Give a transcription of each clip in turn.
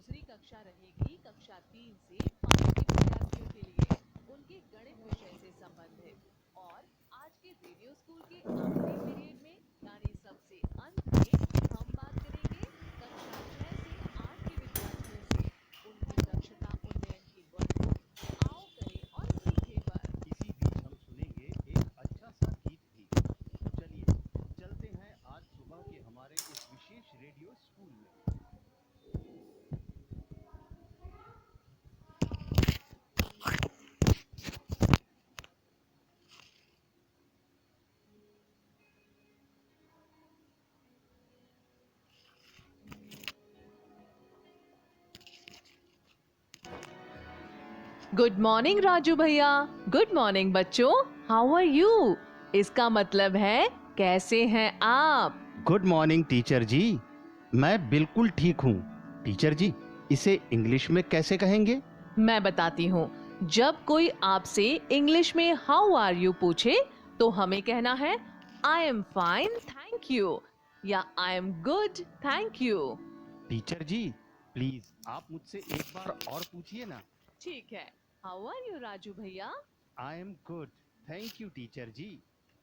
दूसरी कक्षा रहेगी कक्षा 3 से 5 के विद्यार्थियों के लिए उनके गणित विषय से संबंधित। और आज के रेडियो स्कूल के आखिरी पीरियड में यानी सबसे अंत में हम बात करेंगे कक्षा 6 से 8 के विद्यार्थियों से उनकी दक्षता उन्नयन की वर्कबुक आओ करें और सीखें पर। इसी बीच हम सुनेंगे एक अच्छा सा गीत भी। तो चलिए चलते हैं आज सुबह के हमारे इस विशेष रेडियो स्कूल में। गुड मॉर्निंग राजू भैया। गुड मॉर्निंग बच्चों। How are you? इसका मतलब है कैसे हैं आप? Good morning teacher ji. मैं बिल्कुल ठीक हूँ। टीचर जी, इसे इंग्लिश में कैसे कहेंगे? मैं बताती हूँ। जब कोई आपसे इंग्लिश में हाउ आर यू पूछे तो हमें कहना है I am fine thank you या I am good thank you. Teacher ji, please आप मुझसे एक बार और पूछिए ना। ठीक है। हाउ आर यू राजू भैया? I am good thank you teacher ji.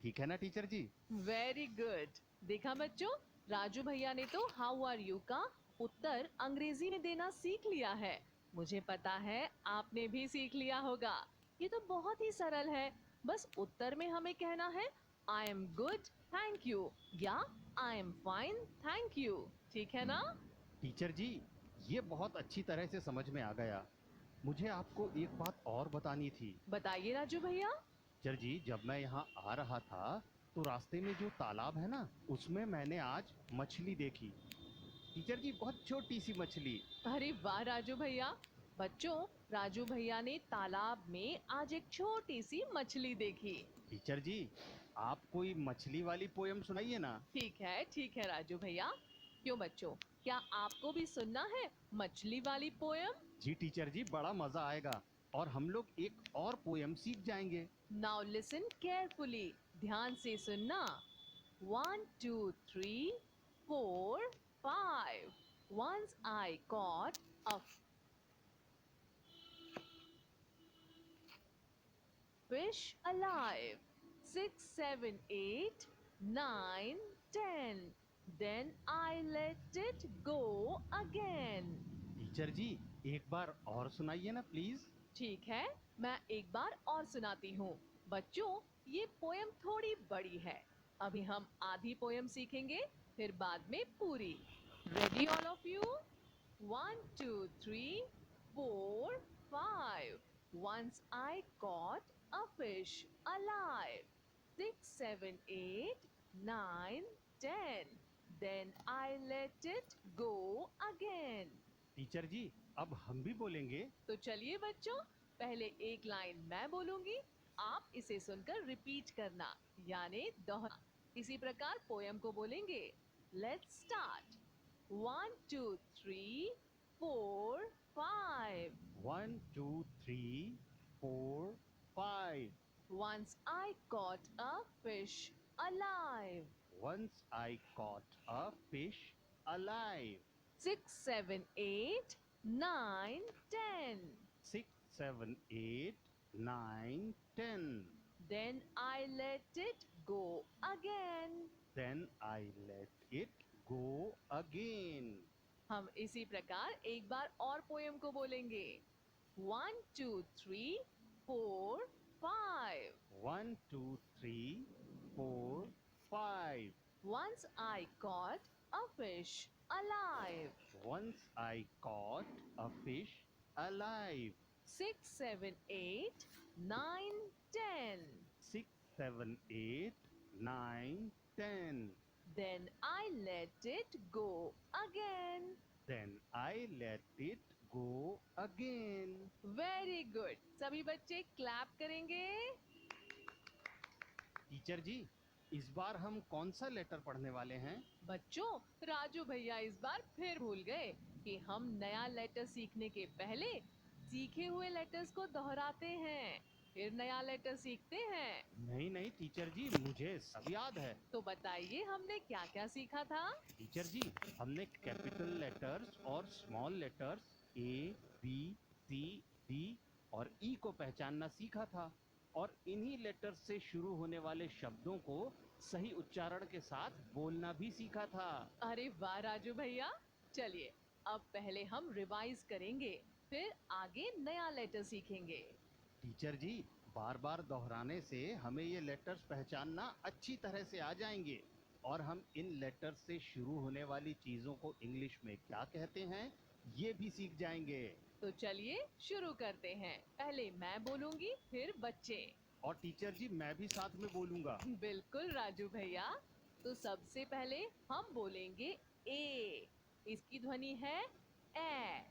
ठीक है ना टीचर जी? Very good. देखा बच्चों, राजू भैया ने तो हाउ आर यू का उत्तर अंग्रेजी में देना सीख लिया है। मुझे पता है आपने भी सीख लिया होगा। ये तो बहुत ही सरल है। बस उत्तर में हमें कहना है I am good thank you या I am fine thank you. ठीक है ना? टीचर जी, ये बहुत अच्छी तरह से समझ में आ गया। मुझे आपको एक बात और बतानी थी। बताइए राजू भैया। टीचर जी, जब मैं यहाँ आ रहा था तो रास्ते में जो तालाब है ना, उसमें मैंने आज मछली देखी। टीचर जी, बहुत छोटी सी मछली। अरे वाह राजू भैया। बच्चों, राजू भैया ने तालाब में आज एक छोटी सी मछली देखी। टीचर जी, आप कोई मछली वाली पोयम सुनाइए ना। ठीक है राजू भैया। क्यों बच्चों, क्या आपको भी सुनना है मछली वाली पोयम? जी टीचर जी, बड़ा मजा आएगा और हम लोग एक और पोयम सीख जाएंगे। Now listen carefully. ध्यान से सुनना। 1 2 3 4 5 Once I caught a fish alive. 6 7 8 9 10 Then I let it go again. Teacher ji, एक बार और सुनाइए ना प्लीज। ठीक है, मैं एक बार और सुनाती हूँ। बच्चों, ये पोयम थोड़ी बड़ी है। अभी हम आधी पोयम सीखेंगे, फिर बाद में पूरी। Ready all of you? 1 2 3 4 5 Once I caught a fish alive. 6 7 8 9 10 Then I let it go again. Teacher ji, अब हम भी बोलेंगे। तो चलिए बच्चों, पहले एक लाइन मैं बोलूंगी, आप इसे सुनकर रिपीट करना यानी दोहरा। इसी प्रकार पोयम को बोलेंगे। Let's start. 1 2 3 4 5 1 2 3 4 5 Once I caught a fish alive. Once I caught a fish alive. 6 7 8 9 10 6 7 8 9 10 Then I let it go again. Then I let it go again. हम इसी प्रकार एक बार और पोयम को बोलेंगे। 1 2 3 4 5 1 2 3 4 5 Once I caught a fish alive. Once I caught a fish alive. 6 7 8 9 10 6 7 8 9 10 Then I let it go again. Then I let it go again. Very good. सभी बच्चे क्लैप करेंगे। टीचर जी, इस बार हम कौन सा लेटर पढ़ने वाले हैं? बच्चों, राजू भैया इस बार फिर भूल गए कि हम नया लेटर सीखने के पहले सीखे हुए लेटर्स को दोहराते हैं। फिर नया लेटर सीखते हैं। नहीं नहीं टीचर जी, मुझे सब याद है। तो बताइए हमने क्या क्या सीखा था। टीचर जी, हमने कैपिटल लेटर्स और small letters A, B, C, D और ई को पहचानना सीखा था, और इन्हीं लेटर्स से शुरू होने वाले शब्दों को सही उच्चारण के साथ बोलना भी सीखा था। अरे वाह राजू भैया। चलिए अब पहले हम रिवाइज करेंगे, फिर आगे नया लेटर सीखेंगे। टीचर जी, बार बार दोहराने से हमें ये लेटर्स पहचानना अच्छी तरह से आ जाएंगे, और हम इन लेटर्स से शुरू होने वाली चीजों को इंग्लिश में क्या कहते हैं ये भी सीख जाएंगे। तो चलिए शुरू करते हैं। पहले मैं बोलूंगी, फिर बच्चे। और टीचर जी, मैं भी साथ में बोलूंगा। बिल्कुल राजू भैया। तो सबसे पहले हम बोलेंगे ए। इसकी ध्वनि है ए।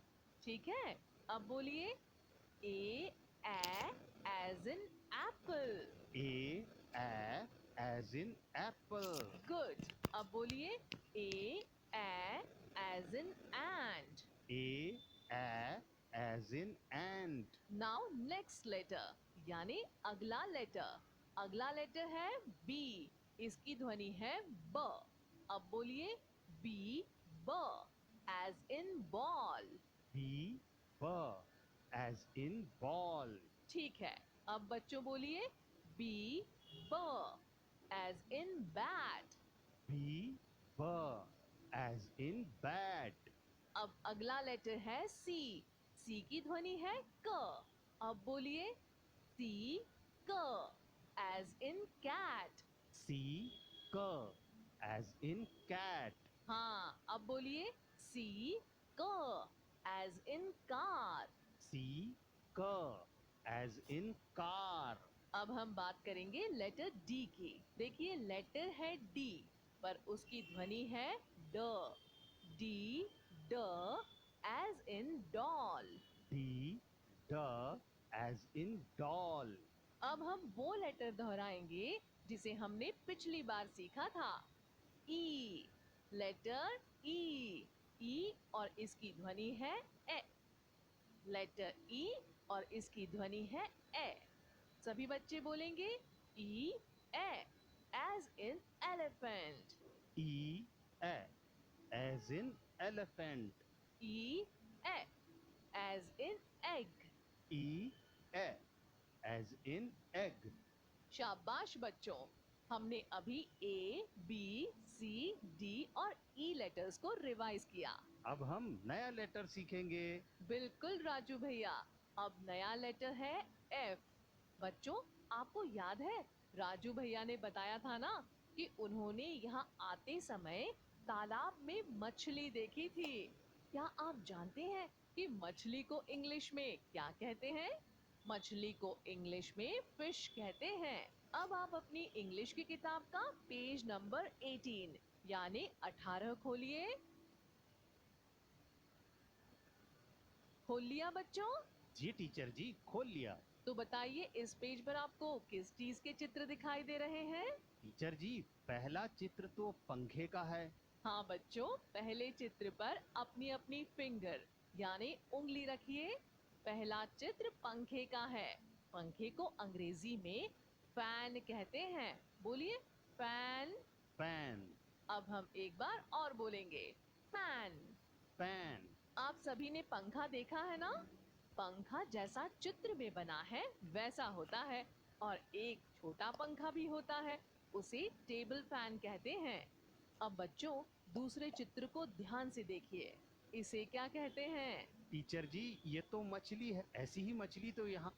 ठीक है, अब बोलिए A as in apple. A, as in apple. Good. अब बोलिए A as in end. A, as in end. Now next letter यानी अगला लेटर। अगला लेटर है बी। इसकी ध्वनि है ब। अब बोलिए बी ब एज इन बॉल। बी, ब एज इन बॉल। ठीक है, अब बच्चों बोलिए बी ब एज इन बैट। बी, ब एज इन बैट। अब अगला लेटर है सी। सी की ध्वनि है क। अब बोलिए सी क एज इन कैट। सी, क एज इन कैट। हाँ, अब बोलिए सी क एज इन कार। सी, क एज इन कार। अब हम बात करेंगे लेटर डी की। देखिए लेटर है डी, पर उसकी ध्वनि है ड। डी ड एज इन डॉल। डी, ड एज इन डॉल। अब हम वो लेटर दोहराएंगे जिसे हमने पिछली बार सीखा था। ई। लेटर ई। ई और इसकी ध्वनि है ए। लेटर ई और इसकी ध्वनि है ए। सभी बच्चे बोलेंगे E A as in elephant. E, as in elephant. E A as in egg. E, as in egg. शाबाश बच्चों, हमने अभी ए बी सी डी और ई लेटर्स को रिवाइज किया। अब हम नया लेटर सीखेंगे। बिल्कुल राजू भैया। अब नया लेटर है एफ। बच्चों, आपको याद है राजू भैया ने बताया था ना कि उन्होंने यहाँ आते समय तालाब में मछली देखी थी। क्या आप जानते हैं कि मछली को इंग्लिश में क्या कहते हैं? मछली को इंग्लिश में फिश कहते हैं। अब आप अपनी इंग्लिश की किताब का पेज नंबर 18 यानी 18 खोलिए। खोल लिया बच्चों? जी टीचर जी, खोल लिया। तो बताइए इस पेज पर आपको किस चीज के चित्र दिखाई दे रहे हैं? टीचर जी, पहला चित्र तो पंखे का है। हाँ बच्चों, पहले चित्र पर अपनी अपनी फिंगर यानी उंगली रखिए। पहला चित्र पंखे का है। पंखे को अंग्रेजी में फैन कहते हैं। बोलिए फैन। फैन। अब हम एक बार और बोलेंगे फैन। फैन। आप सभी ने पंखा देखा है ना? पंखा जैसा चित्र में बना है वैसा होता है, और एक छोटा पंखा भी होता है, उसे टेबल फैन कहते हैं। अब बच्चों दूसरे चित्र को ध्यान से देखिए। इसे क्या कहते हैं? टीचर जी, ये तो मछली है। ऐसी ही मछली तो यहाँ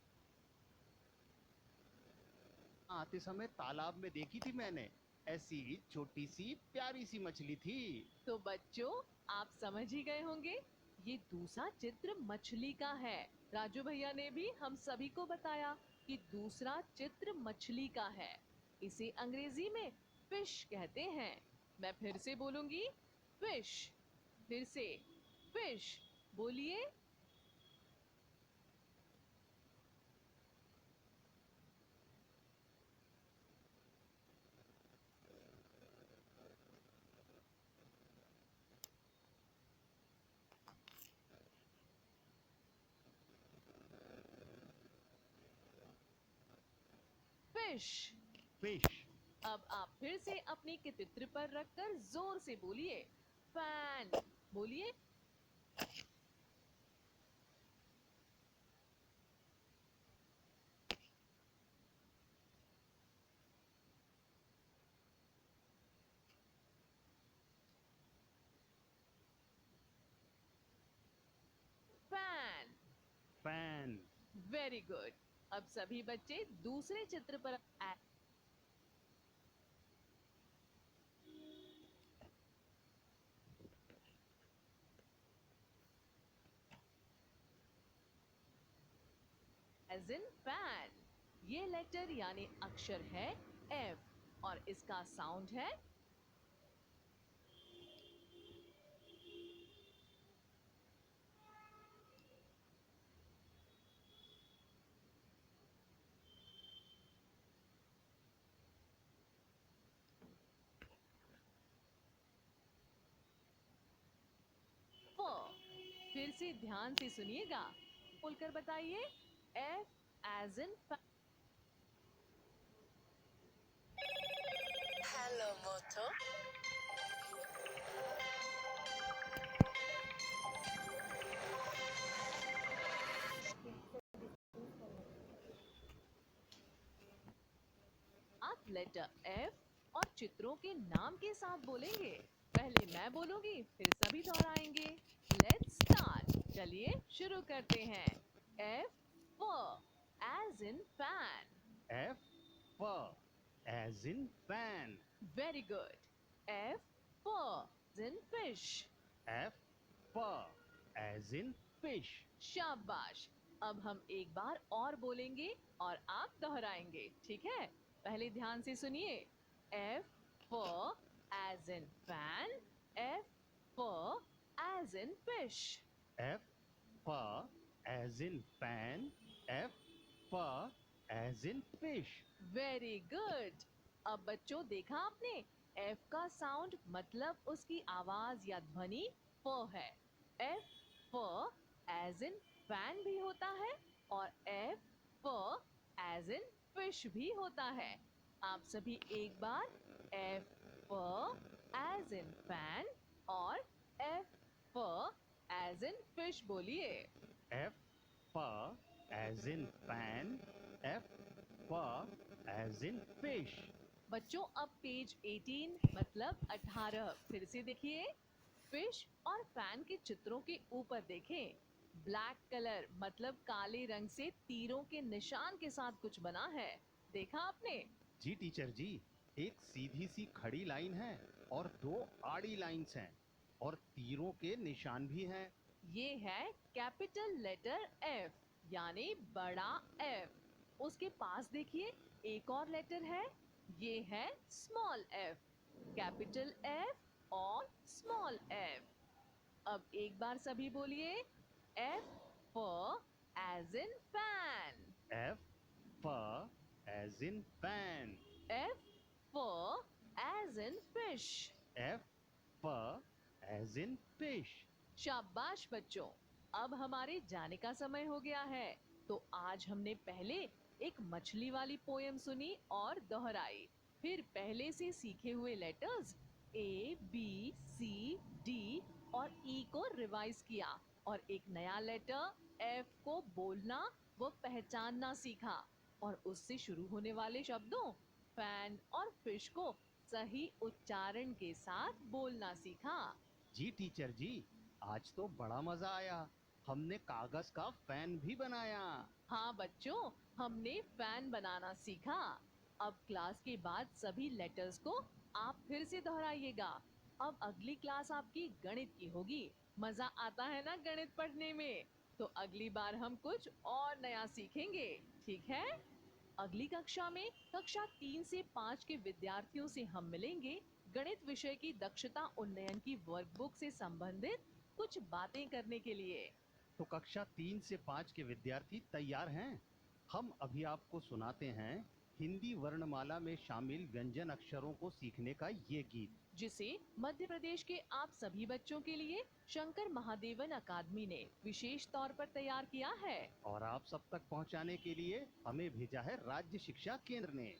आते समय तालाब में देखी थी मैंने। ऐसी छोटी सी प्यारी सी मछली थी। तो बच्चों आप समझ ही गए होंगे, ये दूसरा चित्र मछली का है। राजू भैया ने भी हम सभी को बताया कि दूसरा चित्र मछली का है। इसे अंग्रेजी में फिश कहते हैं। मैं फिर से बोलूंगी फिश। फिर से फिश। बोलिए। फिश। फिश। अब आप फिर से अपनी कितित्र पर रखकर जोर से बोलिए, फैन। बोलिए। फैन। फैन। Very good. अब सभी बच्चे दूसरे चित्र पर एज इन फैन। ये लेटर यानी अक्षर है एफ और इसका साउंड है फ। फिर से ध्यान से सुनिएगा, बोलकर बताइए, F as in. Hello, Moto. आप लेटर एफ और चित्रों के नाम के साथ बोलेंगे। पहले मैं बोलूंगी, फिर सभी दोहराएंगे। Let's start. चलिए शुरू करते हैं। F as in fan. F for as in fan. Very good. F in fish. F for as in fish. शाबाश। अब हम एक बार और बोलेंगे और आप दोहराएंगे, ठीक है? पहले ध्यान से सुनिए। F as in fan. F as in fish. F for as in fan. F for as in fish. Very good. अब बच्चों, देखा आपने, एफ का साउंड मतलब उसकी आवाज या ध्वनि फ है। एफ एज इन फैन भी होता है और एफ एज इन फिश भी होता है। आप सभी एक बार एफ एज इन फैन और एफ एज इन फिश बोलिए। F for as in fan. F for as in fish. बच्चों, अब पेज 18 मतलब 18 फिर से देखिए। फिश और फैन के चित्रों के ऊपर देखें। ब्लैक कलर मतलब काले रंग से तीरों के निशान के साथ कुछ बना है। देखा आपने? जी टीचर जी, एक सीधी सी खड़ी लाइन है और दो आड़ी लाइंस हैं और तीरों के निशान भी हैं। ये है कैपिटल लेटर एफ यानी बड़ा एफ। उसके पास देखिए, एक और लेटर है, ये है स्मॉल एफ। कैपिटल एफ और स्मॉल एफ। अब एक बार सभी बोलिए, F as in fan. F for as in fan. F as in fish. F for as in fish. शाबाश बच्चों। अब हमारे जाने का समय हो गया है। तो आज हमने पहले एक मछली वाली पोयम सुनी और दोहराई। फिर पहले से सीखे हुए letters A B C D और ई को रिवाइज किया और एक नया लेटर एफ को बोलना व पहचानना सीखा और उससे शुरू होने वाले शब्दों फैन और फिश को सही उच्चारण के साथ बोलना सीखा। जी टीचर जी, आज तो बड़ा मजा आया। हमने कागज का फैन भी बनाया। हाँ बच्चों, हमने फैन बनाना सीखा। अब क्लास के बाद सभी लेटर्स को आप फिर से दोहराइएगा। अब अगली क्लास आपकी गणित की होगी। मजा आता है ना गणित पढ़ने में? तो अगली बार हम कुछ और नया सीखेंगे, ठीक है? अगली कक्षा में कक्षा 3 से 5 के विद्यार्थियों से हम मिलेंगे गणित विषय की दक्षता उन्नयन की वर्कबुक से संबंधित कुछ बातें करने के लिए। तो कक्षा 3 से 5 के विद्यार्थी तैयार हैं? हम अभी आपको सुनाते हैं हिंदी वर्णमाला में शामिल व्यंजन अक्षरों को सीखने का ये गीत। जिसे मध्य प्रदेश के आप सभी बच्चों के लिए शंकर महादेवन अकादमी ने विशेष तौर पर तैयार किया है। और आप सब तक पहुंचाने के लिए हमें भेजा है राज्य शिक्षा केंद्र ने।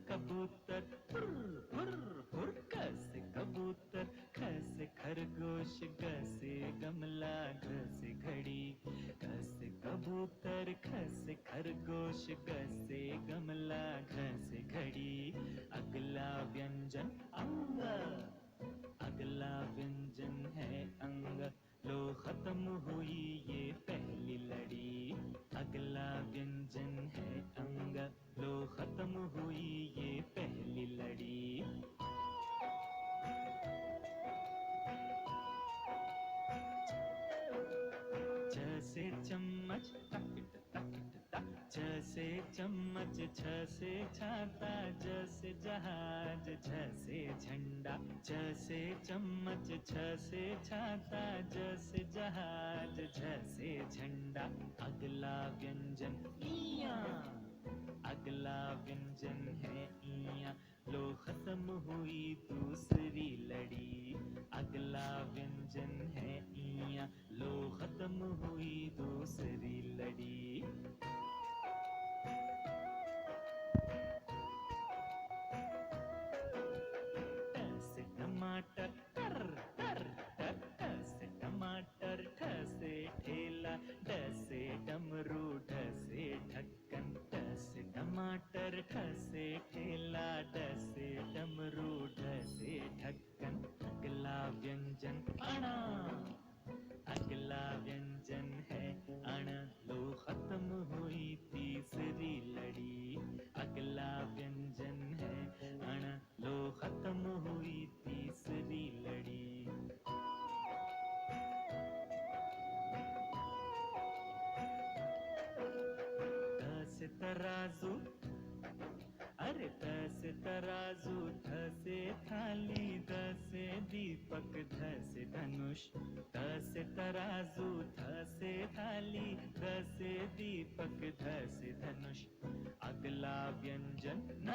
कबूतर हुर्र हुर्र हुर्र, क से कबूतर, ख से खरगोश, ग से गमला, घ से घड़ी। क से कबूतर, ख से खरगोश, ग से गमला, घ से घड़ी। अगला व्यंजन अंग, अगला व्यंजन है अंग। लो खत्म हुई ये पहली लड़ी। अगला व्यंजन है अंग, लो खत्म हुई ये पहली लड़ी। छ से चम्मच, तकिट तकिट तक। छ से चम्मच, छ से छाता, ज से जहाज, झ से झंडा। छ से चम्मच, छ से छाता, ज से जहाज, झ से झंडा। अगला व्यंजन इया, अगला व्यंजन है इया। लो खत्म हुई दूसरी लड़ी। अगला व्यंजन है इया। लो खत्म हुई दूसरी लड़ी। ट से टमाटर, टर टर टर। ट से टमाटर, ठ से ठेला, ड से डमरू, ढ से ढक्कन। ट से टमाटर, ठ से ठेला, ड से डमरू, ढ से ढक्कन। अगला व्यंजन अणा, अगला व्यंजन है अण। लो खत्म हुई तीसरी लड़ी। अगला व्यंजन है अण। लो खत्म हुई तीसरी लड़ी। त से तराजू, अरे त से तराजू, थ से थाली, द से दीपक, ध से धनुष। त से तराजू, थ से थाली, द से दीपक, ध से धनुष। अगला व्यंजन न,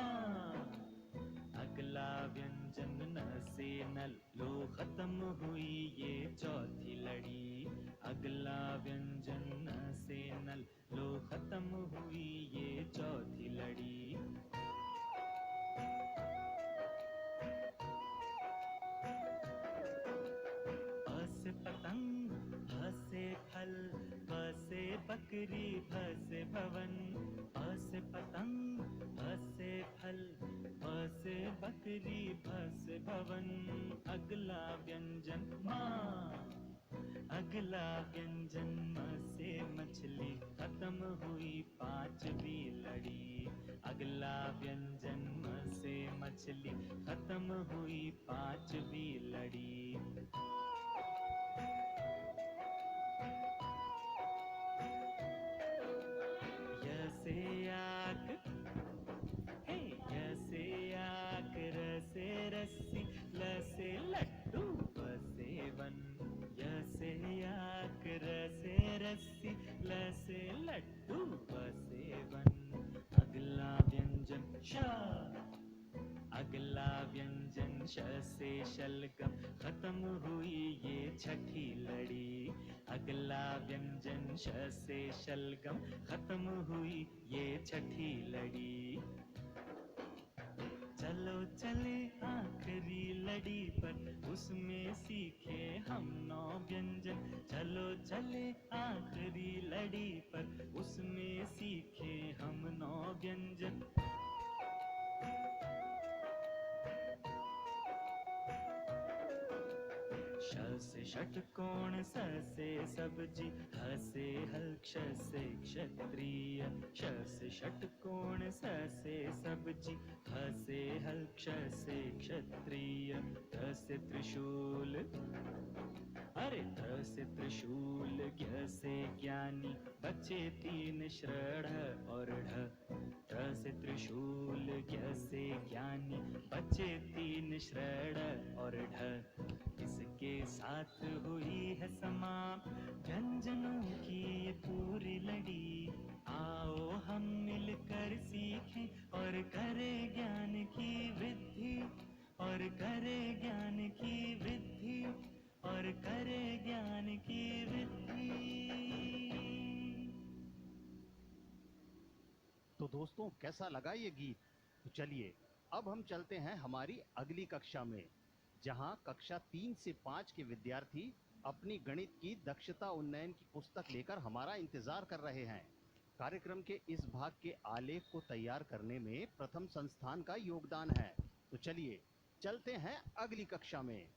अगला व्यंजन न से नल। लो खत्म हुई ये चौथी लड़ी। अगला व्यंजन न से नल। लो खत्म हुई ये चौथी लड़ी। अ से पतंग, भ से फल, ब से बकरी, भ से भवन। अ से पतंग, भ से फल, ब से बकरी, भ से भवन। अगला व्यंजन माँ, अगला व्यंजन म से मछली। खत्म हुई पांचवी लड़ी। अगला व्यंजन म से मछली। खत्म हुई पांचवी लड़ी। य से आक, हे य से आक, र से रस्सी, ल से लड्डू, व से वन। य से आक, र से रस्सी, ल से लड्डू, व से वन। अगला व्यंजन श, अगला व्यंजन श से शलगम। खत्म हुई ये छठी लड़ी। अगला व्यंजन श से शलगम। खत्म हुई ये छठी लड़ी। चलो चले आखिरी लड़ी पर, उसमें सीखे हम 9 व्यंजन। चलो चले आखिरी लड़ी पर, उसमें सीखे हम 9 व्यंजन। श से षटकोण, स से सब्जी, ह से हल, क्ष से क्षत्रिय। श से षटकोण, स से सब्जी, ह से हल, क्ष से क्षत्रिय। त से त्रिशूल, अरे त्र से त्रिशूल, ज्ञ से ज्ञानी, बचे तीन श्रढ़ और ढ। त्र से त्रिशूल, ज्ञ से ज्ञानी, बचे तीन श्रढ़ और ढ। इसके साथ हुई है समाप्त व्यंजनों की ये पूरी लड़ी। आओ हम मिलकर सीखें और करें ज्ञान की वृद्धि, और करें ज्ञान की वृद्धि, और करें ज्ञान की वृद्धि। तो दोस्तों, कैसा लगा ये गीत? तो चलिए अब हम चलते हैं हमारी अगली कक्षा में, जहां कक्षा 3 से 5 के विद्यार्थी अपनी गणित की दक्षता उन्नयन की पुस्तक लेकर हमारा इंतजार कर रहे हैं। कार्यक्रम के इस भाग के आलेख को तैयार करने में प्रथम संस्थान का योगदान है। तो चलिए चलते हैं अगली कक्षा में।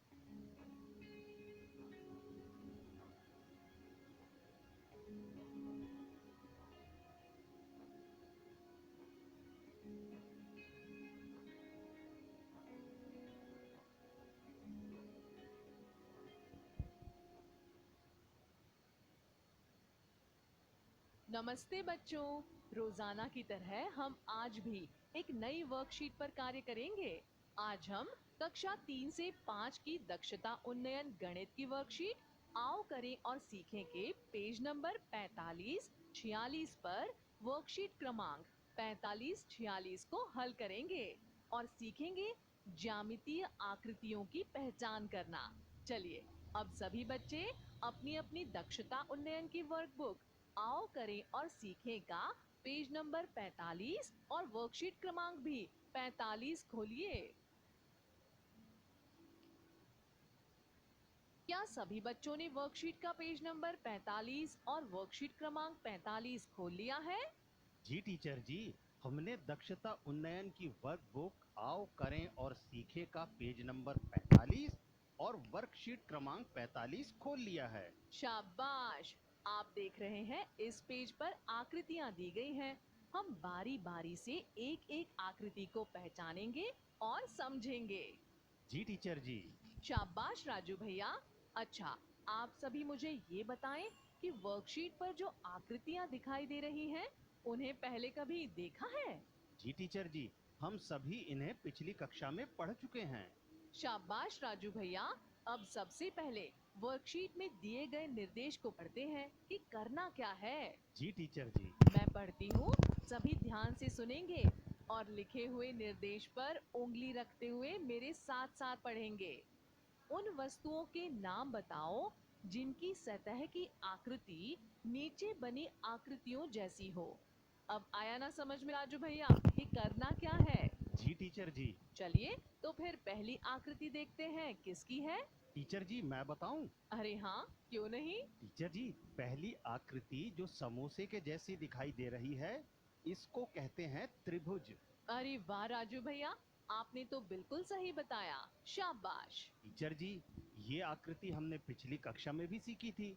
नमस्ते बच्चों, रोजाना की तरह हम आज भी एक नई वर्कशीट पर कार्य करेंगे। आज हम कक्षा 3 से 5 की दक्षता उन्नयन गणित की वर्कशीट आओ करें और सीखें के पेज नंबर 45-46 पर वर्कशीट क्रमांक 45-46 को हल करेंगे और सीखेंगे ज्यामितीय आकृतियों की पहचान करना। चलिए अब सभी बच्चे अपनी अपनी दक्षता उन्नयन की वर्कबुक आओ करें और सीखें का पेज नंबर 45 और वर्कशीट क्रमांक भी 45 खोलिए। क्या सभी बच्चों ने वर्कशीट का पेज नंबर 45 और वर्कशीट क्रमांक 45 खोल लिया है? जी टीचर जी, हमने दक्षता उन्नयन की वर्कबुक आओ करें और सीखें का पेज नंबर 45 और वर्कशीट क्रमांक 45 खोल लिया है। शाबाश! आप देख रहे हैं इस पेज पर आकृतियां दी गई हैं। हम बारी बारी से एक एक आकृति को पहचानेंगे और समझेंगे। जी टीचर जी। शाबाश राजू भैया। अच्छा, आप सभी मुझे ये बताएं कि वर्कशीट पर जो आकृतियां दिखाई दे रही हैं, उन्हें पहले कभी देखा है? जी टीचर जी, हम सभी इन्हें पिछली कक्षा में पढ़ चुके हैं। शाबाश राजू भैया। अब सबसे पहले वर्कशीट में दिए गए निर्देश को पढ़ते हैं कि करना क्या है। जी टीचर जी। मैं पढ़ती हूँ, सभी ध्यान से सुनेंगे और लिखे हुए निर्देश पर उंगली रखते हुए मेरे साथ साथ पढ़ेंगे। उन वस्तुओं के नाम बताओ जिनकी सतह की आकृति नीचे बनी आकृतियों जैसी हो। अब आया ना समझ में राजू भैया कि करना क्या है? जी टीचर जी। चलिए तो फिर पहली आकृति देखते हैं, किसकी है? टीचर जी, मैं बताऊं? अरे हाँ, क्यों नहीं। टीचर जी, पहली आकृति जो समोसे के जैसी दिखाई दे रही है, इसको कहते हैं त्रिभुज। अरे वाह राजू भैया, आपने तो बिल्कुल सही बताया। शाबाश। टीचर जी, ये आकृति हमने पिछली कक्षा में भी सीखी थी।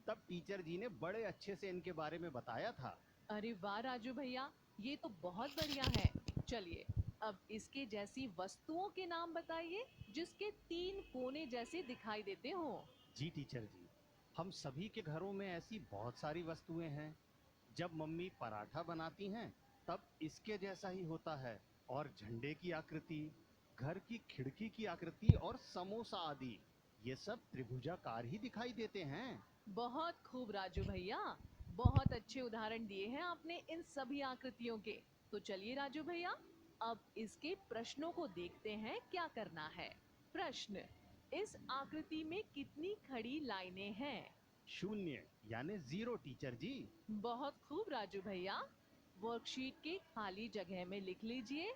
तब टीचर जी ने बड़े अच्छे से इनके बारे में बताया था। अरे वाह राजू भैया, ये तो बहुत बढ़िया है। चलिए अब इसके जैसी वस्तुओं के नाम बताइए जिसके 3 कोने जैसे दिखाई देते हो। जी टीचर जी, हम सभी के घरों में ऐसी बहुत सारी वस्तुएं हैं। जब मम्मी पराठा बनाती हैं, तब इसके जैसा ही होता है। और झंडे की आकृति, घर की खिड़की की आकृति और समोसा आदि, ये सब त्रिभुजाकार ही दिखाई देते हैं। बहुत खूब राजू भैया, बहुत अच्छे उदाहरण दिए हैं आपने इन सभी आकृतियों के। तो चलिए राजू भैया, अब इसके प्रश्नों को देखते हैं क्या करना है। प्रश्न: इस आकृति में कितनी खड़ी लाइनें हैं? 0 यानी 0 टीचर जी। बहुत खूब राजू भैया, वर्कशीट के खाली जगह में लिख लीजिए।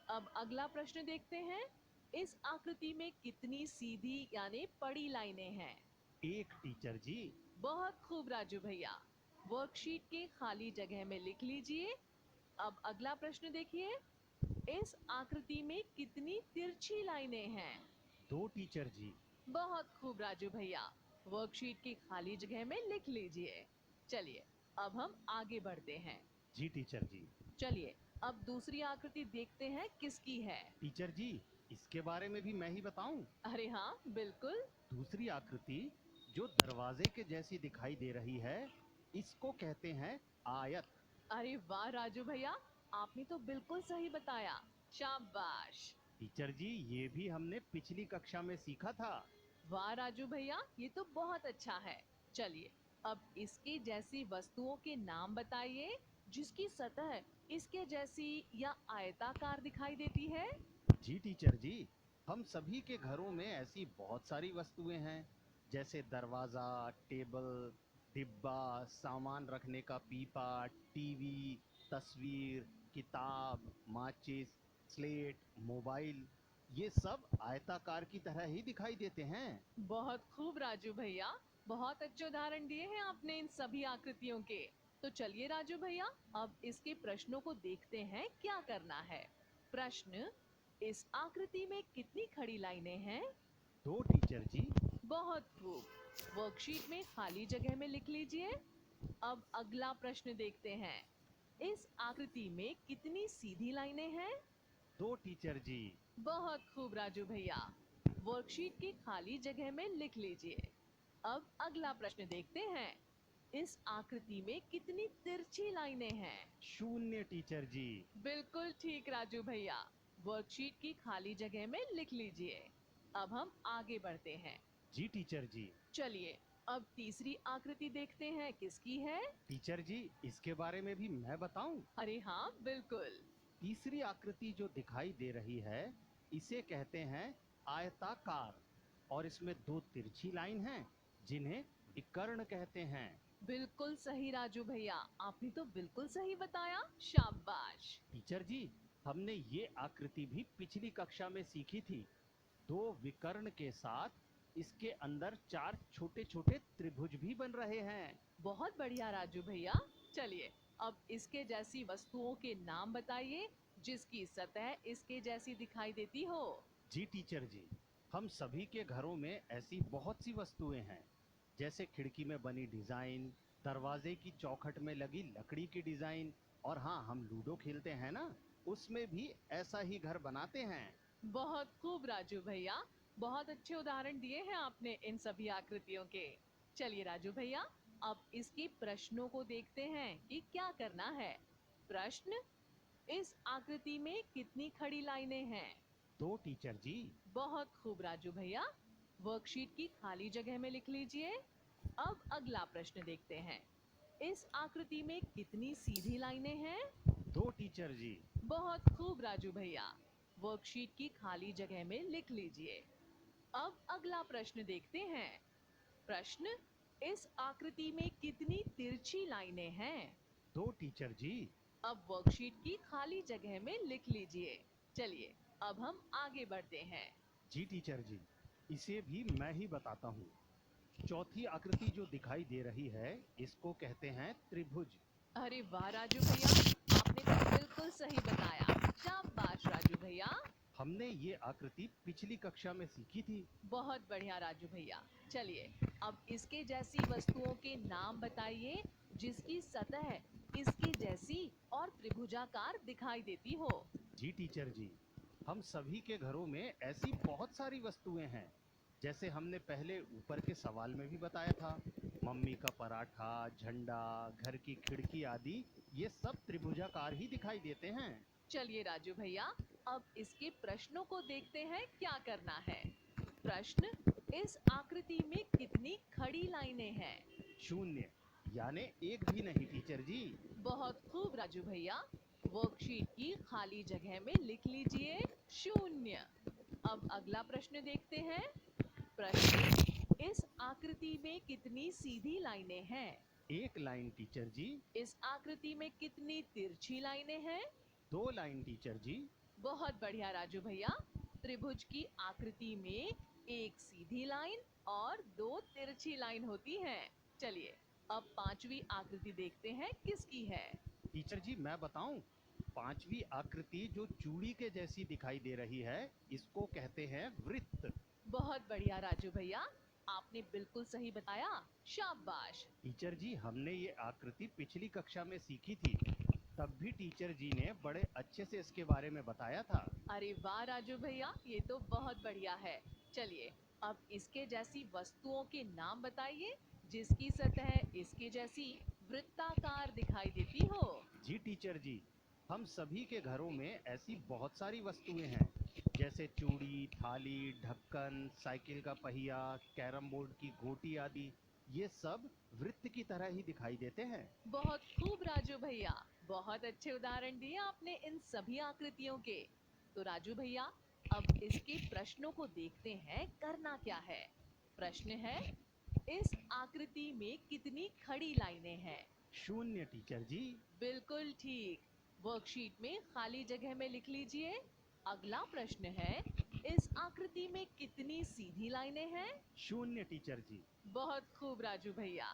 अब अगला प्रश्न देखते हैं। इस आकृति में कितनी सीधी यानी पड़ी लाइनें हैं? 1 टीचर जी। बहुत खूब राजू भैया, वर्कशीट के खाली जगह में लिख लीजिए। अब अगला प्रश्न देखिए। इस आकृति में कितनी तिरछी लाइनें हैं? 2 टीचर जी। बहुत खूब राजू भैया, वर्कशीट की खाली जगह में लिख लीजिए। चलिए अब हम आगे बढ़ते हैं। जी टीचर जी। चलिए अब दूसरी आकृति देखते हैं किसकी है। टीचर जी, इसके बारे में भी मैं ही बताऊं? अरे हाँ बिल्कुल। दूसरी आकृति जो दरवाजे के जैसी दिखाई दे रही है, इसको कहते हैं आयत। अरे वाह राजू भैया, आपने तो बिल्कुल सही बताया। शाबाश। टीचर जी, ये भी हमने पिछली कक्षा में सीखा था। वाह राजू भैया, ये तो बहुत अच्छा है। चलिए, अब इसके जैसी वस्तुओं के नाम बताइए जिसकी सतह इसके जैसी या आयताकार दिखाई देती है। जी टीचर जी, हम सभी के घरों में ऐसी बहुत सारी वस्तुएं हैं, जैसे दरवाजा, टेबल, डिब्बा, सामान रखने का पीपा, टीवी, तस्वीर, किताब, माचिस, स्लेट, मोबाइल। ये सब आयताकार की तरह ही दिखाई देते हैं। बहुत खूब राजू भैया, बहुत अच्छे उदाहरण दिए हैं आपने इन सभी आकृतियों के। तो चलिए राजू भैया, अब इसके प्रश्नों को देखते हैं क्या करना है। प्रश्न, इस आकृति में कितनी खड़ी लाइनें हैं? तो टीचर जी। बहुत खूब। वर्कशीट में खाली जगह में लिख लीजिए। अब अगला प्रश्न देखते हैं। इस आकृति में कितनी सीधी लाइनें हैं? तो टीचर जी। बहुत खूब राजू भैया। वर्कशीट की खाली जगह में लिख लीजिए। अब अगला प्रश्न देखते हैं। इस आकृति में कितनी तिरछी लाइनें हैं? 0 टीचर जी। बिल्कुल ठीक राजू भैया। वर्कशीट की खाली जगह में लिख लीजिए। अब हम आगे बढ़ते हैं। जी टीचर जी। चलिए, अब तीसरी आकृति देखते हैं किसकी है। टीचर जी, इसके बारे में भी मैं बताऊं? अरे हाँ, बिल्कुल। तीसरी आकृति जो दिखाई दे रही है, इसे कहते हैं आयताकार, और इसमें 2 तिरछी लाइन हैं, जिन्हें विकर्ण कहते हैं। बिल्कुल सही राजू भैया, आपने तो बिल्कुल सही बताया। शाबाश। टीचर जी, हमने ये आकृति भी पिछली कक्षा में सीखी थी। 2 विकर्ण के साथ इसके अंदर 4 छोटे छोटे त्रिभुज भी बन रहे हैं। बहुत बढ़िया राजू भैया। चलिए, अब इसके जैसी वस्तुओं के नाम बताइए जिसकी सतह इसके जैसी दिखाई देती हो। जी टीचर जी, हम सभी के घरों में ऐसी बहुत सी वस्तुएं हैं, जैसे खिड़की में बनी डिजाइन, दरवाजे की चौखट में लगी लकड़ी की डिजाइन, और हाँ, हम लूडो खेलते हैं ना, उसमें भी ऐसा ही घर बनाते हैं। बहुत खूब राजू भैया, बहुत अच्छे उदाहरण दिए हैं आपने इन सभी आकृतियों के। चलिए राजू भैया, अब इसके प्रश्नों को देखते हैं कि क्या करना है। प्रश्न, इस आकृति में कितनी खड़ी लाइनें हैं? तो टीचर जी। बहुत खूब राजू भैया। वर्कशीट की खाली जगह में लिख लीजिए। अब अगला प्रश्न देखते हैं। इस आकृति में कितनी सीधी लाइनें हैं? तो टीचर जी। बहुत खूब राजू भैया। वर्कशीट की खाली जगह में लिख लीजिए। अब अगला प्रश्न देखते हैं। प्रश्न, इस आकृति में कितनी तिरछी लाइनें हैं? तो टीचर जी। अब वर्कशीट की खाली जगह में लिख लीजिए। चलिए, अब हम आगे बढ़ते हैं। जी टीचर जी, इसे भी मैं ही बताता हूँ। चौथी आकृति जो दिखाई दे रही है, इसको कहते हैं त्रिभुज। अरे वाह राजू भैया, आपने तो बिल्कुल सही बताया। शाबाश राजू भैया। हमने ये आकृति पिछली कक्षा में सीखी थी। बहुत बढ़िया राजू भैया। चलिए, अब इसके जैसी वस्तुओं के नाम बताइए जिसकी सतह इसकी जैसी और त्रिभुजाकार दिखाई देती हो। जी टीचर जी, हम सभी के घरों में ऐसी बहुत सारी वस्तुएं हैं, जैसे हमने पहले ऊपर के सवाल में भी बताया था। मम्मी का पराठा, झंडा, घर की खिड़की आदि, ये सब त्रिभुजाकार ही दिखाई देते हैं। चलिए राजू भैया, अब इसके प्रश्नों को देखते हैं क्या करना है। प्रश्न, इस आकृति में कितनी खड़ी लाइनें हैं? 0, यानी एक भी नहीं टीचर जी। बहुत खूब राजू भैया। वर्कशीट की खाली जगह में लिख लीजिए 0। अब अगला प्रश्न देखते हैं। प्रश्न, इस आकृति में कितनी सीधी लाइनें हैं? 1 लाइन टीचर जी। इस आकृति में कितनी तिरछी लाइनें हैं? 2 लाइन टीचर जी। बहुत बढ़िया राजू भैया। त्रिभुज की आकृति में एक सीधी लाइन और 2 तिरछी लाइन होती हैं। चलिए, अब पांचवी आकृति देखते हैं किसकी है। टीचर जी, मैं बताऊं? 5वीं आकृति जो चूड़ी के जैसी दिखाई दे रही है, इसको कहते हैं वृत्त। बहुत बढ़िया राजू भैया, आपने बिल्कुल सही बताया। शाबाश। टीचर जी, हमने ये आकृति पिछली कक्षा में सीखी थी, तब भी टीचर जी ने बड़े अच्छे से इसके बारे में बताया था। अरे वाह राजू भैया, ये तो बहुत बढ़िया है। चलिए, अब इसके जैसी वस्तुओं के नाम बताइए जिसकी सतह इसके जैसी वृत्ताकार दिखाई देती हो। जी टीचर जी, हम सभी के घरों में ऐसी बहुत सारी वस्तुएं हैं, जैसे चूड़ी, थाली, ढक्कन, साइकिल का पहिया, कैरम बोर्ड की गोटी आदि। ये सब वृत्त की तरह ही दिखाई देते हैं। बहुत खूब राजू भैया, बहुत अच्छे उदाहरण दिए आपने इन सभी आकृतियों के। तो राजू भैया, अब इसके प्रश्नों को देखते हैं करना क्या है। प्रश्न है, इस आकृति में कितनी खड़ी लाइनें हैं? 0 टीचर जी। बिल्कुल ठीक। वर्कशीट में खाली जगह में लिख लीजिए। अगला प्रश्न है, इस आकृति में कितनी सीधी लाइनें हैं? 0 टीचर जी। बहुत खूब राजू भैया,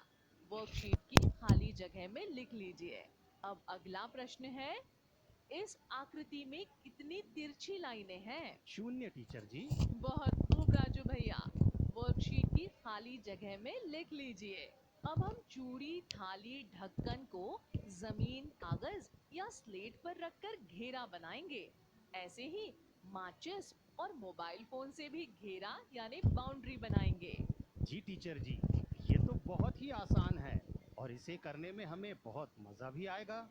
वर्कशीट की खाली जगह में लिख लीजिए। अब अगला प्रश्न है, इस आकृति में कितनी तिरछी लाइनें हैं? 0 टीचर जी। बहुत खूब राजू भैया, वर्कशीट की खाली जगह में लिख लीजिए। अब हम चूड़ी, थाली, ढक्कन को जमीन, कागज या स्लेट पर रखकर घेरा बनाएंगे। ऐसे ही माचिस और मोबाइल फोन से भी घेरा यानी बाउंड्री बनाएंगे। जी टीचर जी, ये तो बहुत ही आसान है और इसे करने में हमें बहुत मजा भी आएगा।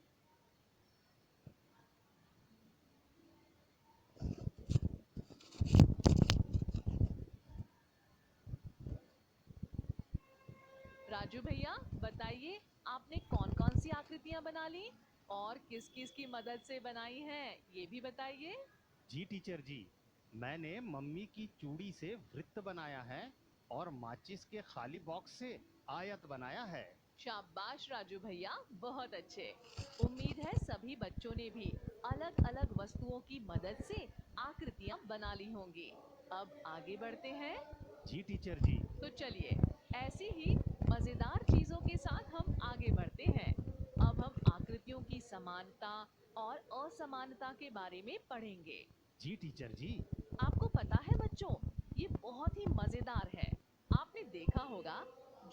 राजू भैया, बताइए आपने कौन कौन सी आकृतियां बना ली और किस किस की मदद से बनाई हैं, ये भी बताइए। जी टीचर जी, मैंने मम्मी की चूड़ी से वृत्त बनाया है और माचिस के खाली बॉक्स से आयत बनाया है। शाबाश राजू भैया, बहुत अच्छे। उम्मीद है सभी बच्चों ने भी अलग अलग वस्तुओं की मदद से आकृतियां बना ली होंगी। अब आगे बढ़ते हैं। जी टीचर जी। तो चलिए, ऐसी ही मजेदार चीजों के साथ हम आगे बढ़ते हैं। अब हम आकृतियों की समानता और असमानता के बारे में पढ़ेंगे। जी टीचर जी। आपको पता है बच्चों, ये बहुत ही मजेदार है। आपने देखा होगा,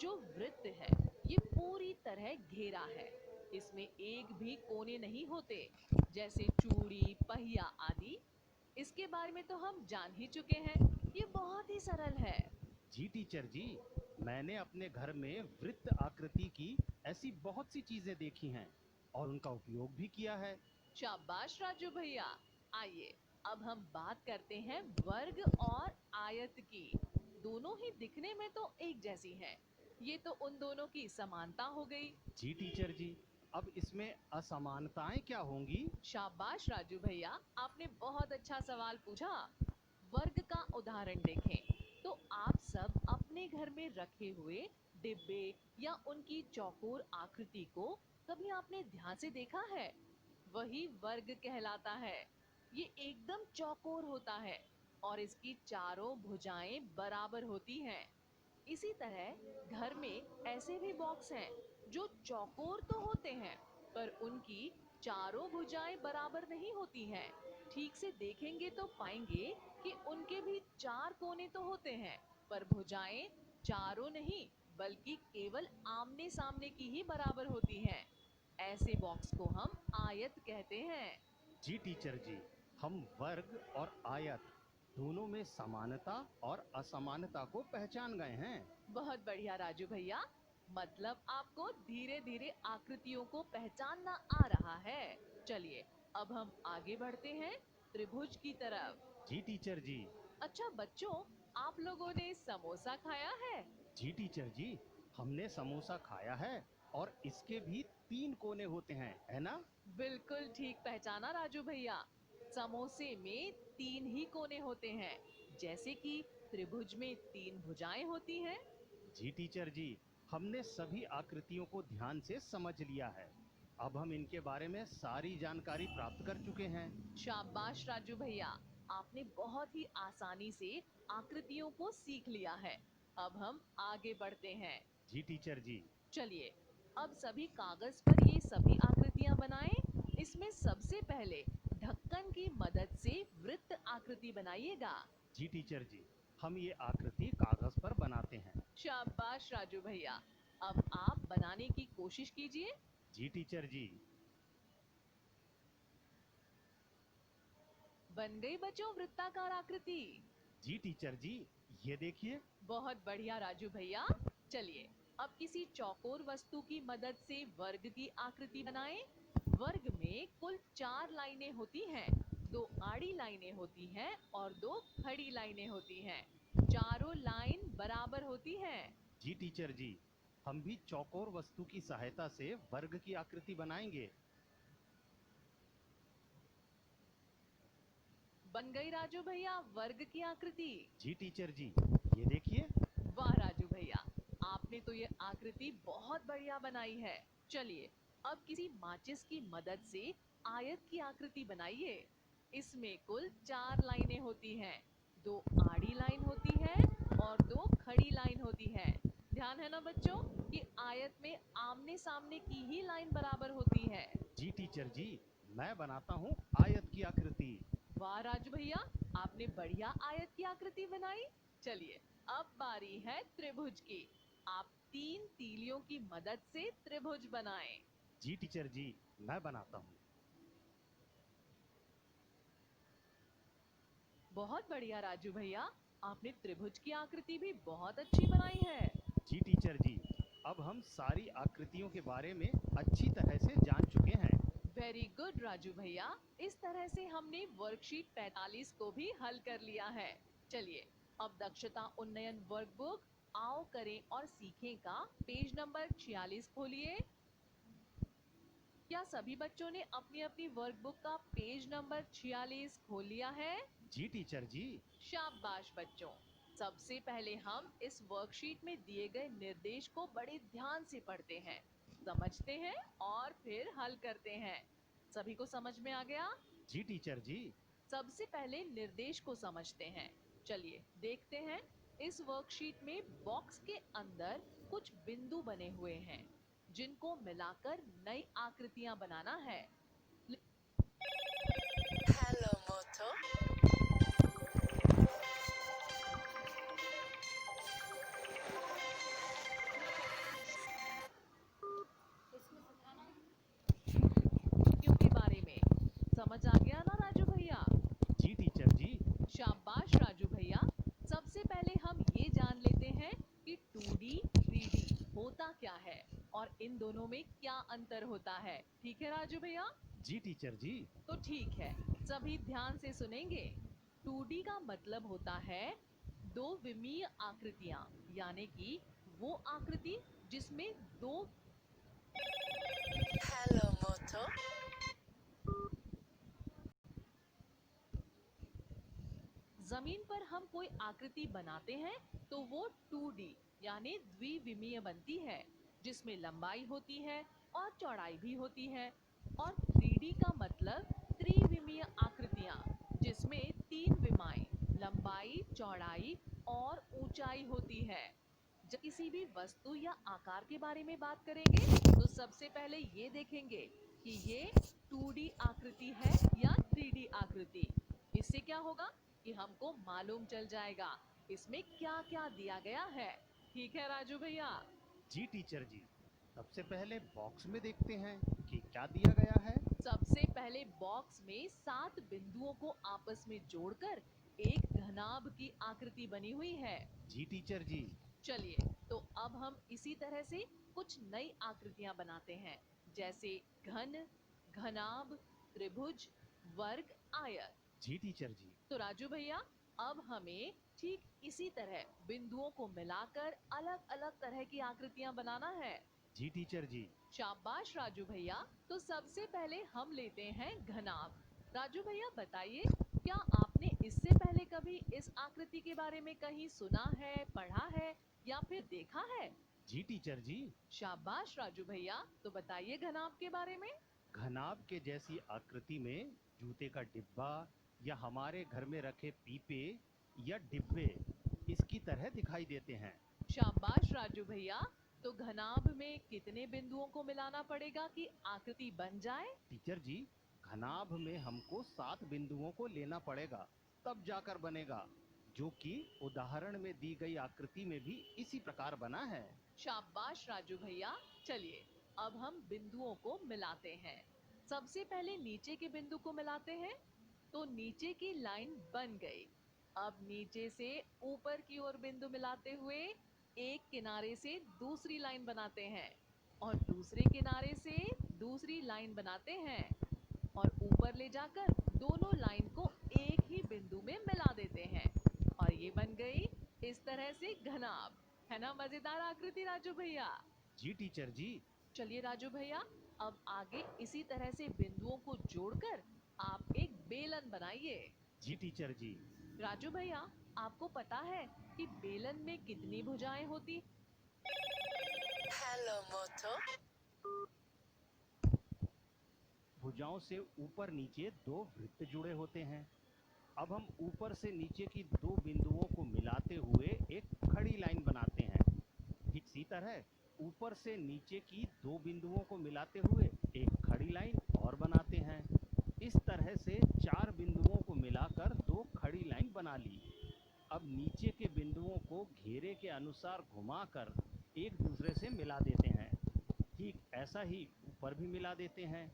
जो वृत्त है ये पूरी तरह घेरा है। इसमें एक भी कोने नहीं होते, जैसे चूड़ी, पहिया आदि। इसके बारे में तो हम जान ही चुके हैं, ये बहुत ही सरल है। जी टीचर जी, मैंने अपने घर में वृत्त आकृति की ऐसी बहुत सी चीजें देखी हैं और उनका उपयोग भी किया है। शाबाश राजू भैया। आइए, अब हम बात करते हैं वर्ग और आयत की। दोनों ही दिखने में तो एक जैसी हैं। ये तो उन दोनों की समानता हो गई। जी टीचर जी, अब इसमें असमानताएं क्या होंगी? शाबाश राजू भैया, आपने बहुत अच्छा सवाल पूछा। वर्ग का उदाहरण देखें तो आप सब अपने घर में रखे हुए डिब्बे या उनकी चौकोर आकृति को कभी आपने ध्यान से देखा है? वही वर्ग कहलाता है। ये एकदम चौकोर होता है और इसकी चारों भुजाएं बराबर होती हैं। इसी तरह घर में ऐसे भी बॉक्स हैं जो चौकोर तो होते हैं, पर उनकी चारों भुजाएं बराबर नहीं होती हैं। ठीक से देखेंगे तो पाएंगे कि उनके भी चार कोने तो होते हैं, पर भुजाएं चारों नहीं बल्कि केवल आमने सामने की ही बराबर होती हैं। ऐसे बॉक्स को हम आयत कहते हैं। जी टीचर जी, हम वर्ग और आयत दोनों में समानता और असमानता को पहचान गए हैं। बहुत बढ़िया राजू भैया, मतलब आपको धीरे धीरे आकृतियों को पहचानना आ रहा है। चलिए, अब हम आगे बढ़ते हैं त्रिभुज की तरफ। जी टीचर जी। अच्छा बच्चों, आप लोगों ने समोसा खाया है? जी टीचर जी, हमने समोसा खाया है और इसके भी 3 कोने होते हैं, है ना? बिल्कुल ठीक पहचाना राजू भैया। समोसे में 3 ही कोने होते हैं, जैसे कि त्रिभुज में 3 भुजाएं होती हैं। जी टीचर जी, हमने सभी आकृतियों को ध्यान से समझ लिया है। अब हम इनके बारे में सारी जानकारी प्राप्त कर चुके हैं। शाबाश राजू भैया, आपने बहुत ही आसानी से आकृतियों को सीख लिया है। अब हम आगे बढ़ते हैं। जी टीचर जी। चलिए, अब सभी कागज पर ये सभी आकृतियां बनाएं। इसमें सबसे पहले ढक्कन की मदद से वृत्त आकृति बनाइएगा। जी टीचर जी, हम ये आकृति कागज पर बनाते हैं। शाबाश राजू भैया, अब आप बनाने की कोशिश कीजिए। जी टीचर जी। बन गई बच्चों वृत्ताकार आकृति। जी टीचर जी, ये देखिए। बहुत बढ़िया राजू भैया। चलिए अब किसी चौकोर वस्तु की मदद से वर्ग की आकृति बनाएं। वर्ग में कुल 4 लाइनें होती हैं, 2 आड़ी लाइनें होती हैं और 2 खड़ी लाइनें होती हैं। चारों लाइन बराबर होती हैं। जी टीचर जी, हम भी चौकोर वस्तु की सहायता से वर्ग की आकृति बनाएंगे। बन गई राजू भैया वर्ग की आकृति। जी टीचर जी, ये देखिए। वाह राजू भैया, आपने तो ये आकृति बहुत बढ़िया बनाई है। चलिए अब किसी माचिस की मदद से आयत की आकृति बनाइए। इसमें कुल 4 लाइनें होती हैं, 2 आड़ी लाइन होती है और 2 खड़ी लाइन होती है। ध्यान है ना बच्चों कि आयत में आमने सामने की ही लाइन बराबर होती है। जी टीचर जी, मैं बनाता हूँ आयत की आकृति। वाह राजू भैया, आपने बढ़िया आयत की आकृति बनाई। चलिए अब बारी है त्रिभुज की। आप 3 तीलियों की मदद से त्रिभुज बनाएं। जी टीचर जी, मैं बनाता हूँ। बहुत बढ़िया राजू भैया, आपने त्रिभुज की आकृति भी बहुत अच्छी बनाई है। जी टीचर जी, अब हम सारी आकृतियों के बारे में अच्छी तरह से जान चुके हैं। वेरी गुड राजू भैया, इस तरह से हमने वर्कशीट 45 को भी हल कर लिया है। चलिए अब दक्षता उन्नयन वर्कबुक आओ करें और सीखें का पेज नंबर 46 खोलिए। क्या सभी बच्चों ने अपनी अपनी वर्कबुक का पेज नंबर 46 खोल लिया है? जी टीचर जी। शाबाश बच्चों। सबसे पहले हम इस वर्कशीट में दिए गए निर्देश को बड़े ध्यान से पढ़ते हैं, समझते हैं और फिर हल करते हैं। सभी को समझ में आ गया? जी टीचर जी। सबसे पहले निर्देश को समझते हैं। चलिए देखते हैं। इस वर्कशीट में बॉक्स के अंदर कुछ बिंदु बने हुए हैं जिनको मिलाकर नई आकृतियां बनाना है। Hello, Moto. के बारे में समझ आ गया ना राजू भैया? जी टीचर जी। शाबाश राजू भैया। सबसे पहले हम ये जान लेते हैं कि 2D 3D होता क्या है और इन दोनों में क्या अंतर होता है। ठीक है राजू भैया? जी टीचर जी। तो ठीक है, सभी ध्यान से सुनेंगे। 2D का मतलब होता है दो विमीय आकृतियां, यानी कि वो आकृति जिसमें दो Hello, Moto. जमीन पर हम कोई आकृति बनाते हैं तो वो 2D यानी द्विविमीय बनती है, जिसमें लंबाई होती है और चौड़ाई भी होती है। और 3D का मतलब त्रिविमीय आकृतियां, जिसमें 3 विमाएं लंबाई, चौड़ाई और ऊंचाई होती है। जब किसी भी वस्तु या आकार के बारे में बात करेंगे तो सबसे पहले ये देखेंगे कि ये 2D आकृति है या 3D आकृति। इससे क्या होगा कि हमको मालूम चल जाएगा इसमें क्या क्या दिया गया है। ठीक है राजू भैया? जी टीचर जी, सबसे पहले बॉक्स में देखते हैं कि क्या दिया गया है। सबसे पहले बॉक्स में 7 बिंदुओं को आपस में जोड़कर एक घनाभ की आकृति बनी हुई है। जी टीचर जी। चलिए तो अब हम इसी तरह से कुछ नई आकृतियां बनाते हैं, जैसे घन, घनाभ, त्रिभुज, वर्ग, आयत। जी टीचर जी। तो राजू भैया अब हमें ठीक इसी तरह बिंदुओं को मिलाकर अलग अलग तरह की आकृतियां बनाना है। जी टीचर जी। शाबाश राजू भैया। तो सबसे पहले हम लेते हैं घनाभ। राजू भैया बताइए, क्या आपने इससे पहले कभी इस आकृति के बारे में कहीं सुना है, पढ़ा है या फिर देखा है? जी टीचर जी। शाबाश राजू भैया। तो बताइए घनाभ के बारे में। घनाभ के जैसी आकृति में जूते का डिब्बा या हमारे घर में रखे पीपे या डिब्बे इसकी तरह दिखाई देते हैं। शाबाश राजू भैया। तो घनाभ में कितने बिंदुओं को मिलाना पड़ेगा कि आकृति बन जाए? टीचर जी, घनाभ में हमको 7 बिंदुओं को लेना पड़ेगा, तब जाकर बनेगा, जो कि उदाहरण में दी गई आकृति में भी इसी प्रकार बना है। शाबाश राजू भैया। चलिए अब हम बिंदुओं को मिलाते हैं। सबसे पहले नीचे के बिंदु को मिलाते हैं। तो नीचे की लाइन बन गई। अब नीचे से ऊपर की ओर बिंदु मिलाते हुए एक किनारे से दूसरी लाइन बनाते हैं और दूसरे किनारे से दूसरी लाइन बनाते हैं और ऊपर ले जाकर दोनों लाइन को एक ही बिंदु में मिला देते हैं और ये बन गई इस तरह से घनाभ। है ना मजेदार आकृति राजू भैया? जी टीचर जी। चलिए राजू भैया, अब आगे इसी तरह से बिंदुओं को जोड़कर आप एक बेलन बनाइए। जी टीचर जी। राजू भैया, आपको पता है कि बेलन में कितनी भुजाएं होती? Hello, Moto. भुजाओं से ऊपर नीचे दो वृत्त जुड़े होते हैं। अब हम ऊपर से नीचे की दो बिंदुओं को मिलाते हुए एक खड़ी लाइन बनाते हैं। ठीक इसी तरह ऊपर से नीचे की दो बिंदुओं को मिलाते हुए एक खड़ी लाइन और बनाते हैं। इस तरह से चार बिंदुओं को मिलाकर दो खड़ी लाइन बना ली। अब नीचे के बिंदुओं को घेरे के अनुसार घुमाकर एक दूसरे से मिला देते हैं। ठीक ऐसा ही ऊपर भी मिला देते हैं।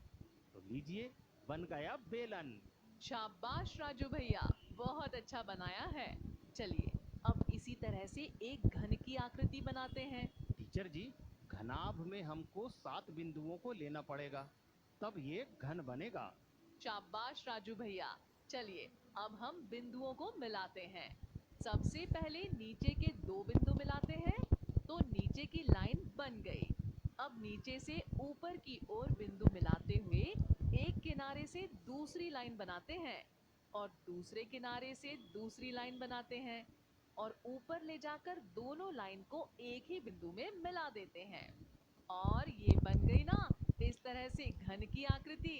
तो लीजिए, बन गया बेलन। शाबाश राजू भैया, बहुत अच्छा बनाया है। चलिए अब इसी तरह से एक घन की आकृति बनाते हैं। टीचर जी, घनाभ में हमको 7 बिंदुओं को लेना पड़ेगा, तब ये घन बनेगा। शाबाश राजू भैया। चलिए अब हम बिंदुओं को मिलाते हैं। सबसे पहले नीचे के दो बिंदु मिलाते हैं तो नीचे की लाइन बन गई। अब नीचे से ऊपर की ओर बिंदु मिलाते हुए एक किनारे से दूसरी लाइन बनाते हैं और दूसरे किनारे से दूसरी लाइन बनाते हैं और ऊपर ले जाकर दोनों लाइन को एक ही बिंदु में मिला देते हैं और ये बन गई ना इस तरह से घन की आकृति।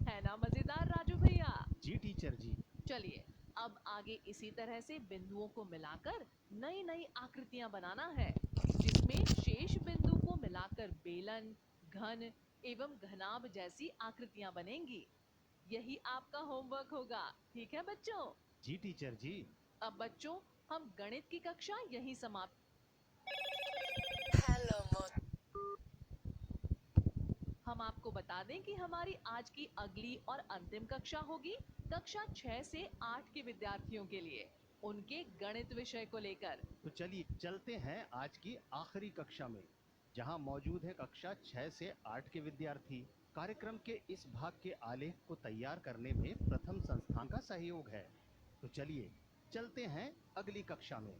है ना मजेदार राजू भैया? जी टीचर जी। चलिए अब आगे इसी तरह से बिंदुओं को मिलाकर नई नई आकृतियां बनाना है जिसमें शेष बिंदु को मिलाकर बेलन, घन एवं घनाभ जैसी आकृतियां बनेंगी। यही आपका होमवर्क होगा, ठीक है बच्चों? जी टीचर जी। अब बच्चों, हम गणित की कक्षा यहीं समाप्त। Hello, Moto. हम आपको बता दें कि हमारी आज की अगली और अंतिम कक्षा होगी कक्षा 6 से 8 के विद्यार्थियों के लिए उनके गणित विषय को लेकर। तो चलिए चलते हैं आज की आखिरी कक्षा में, जहां मौजूद है कक्षा 6 से 8 के विद्यार्थी। कार्यक्रम के इस भाग के आलेख को तैयार करने में प्रथम संस्थान का सहयोग है। तो चलिए चलते हैं अगली कक्षा में।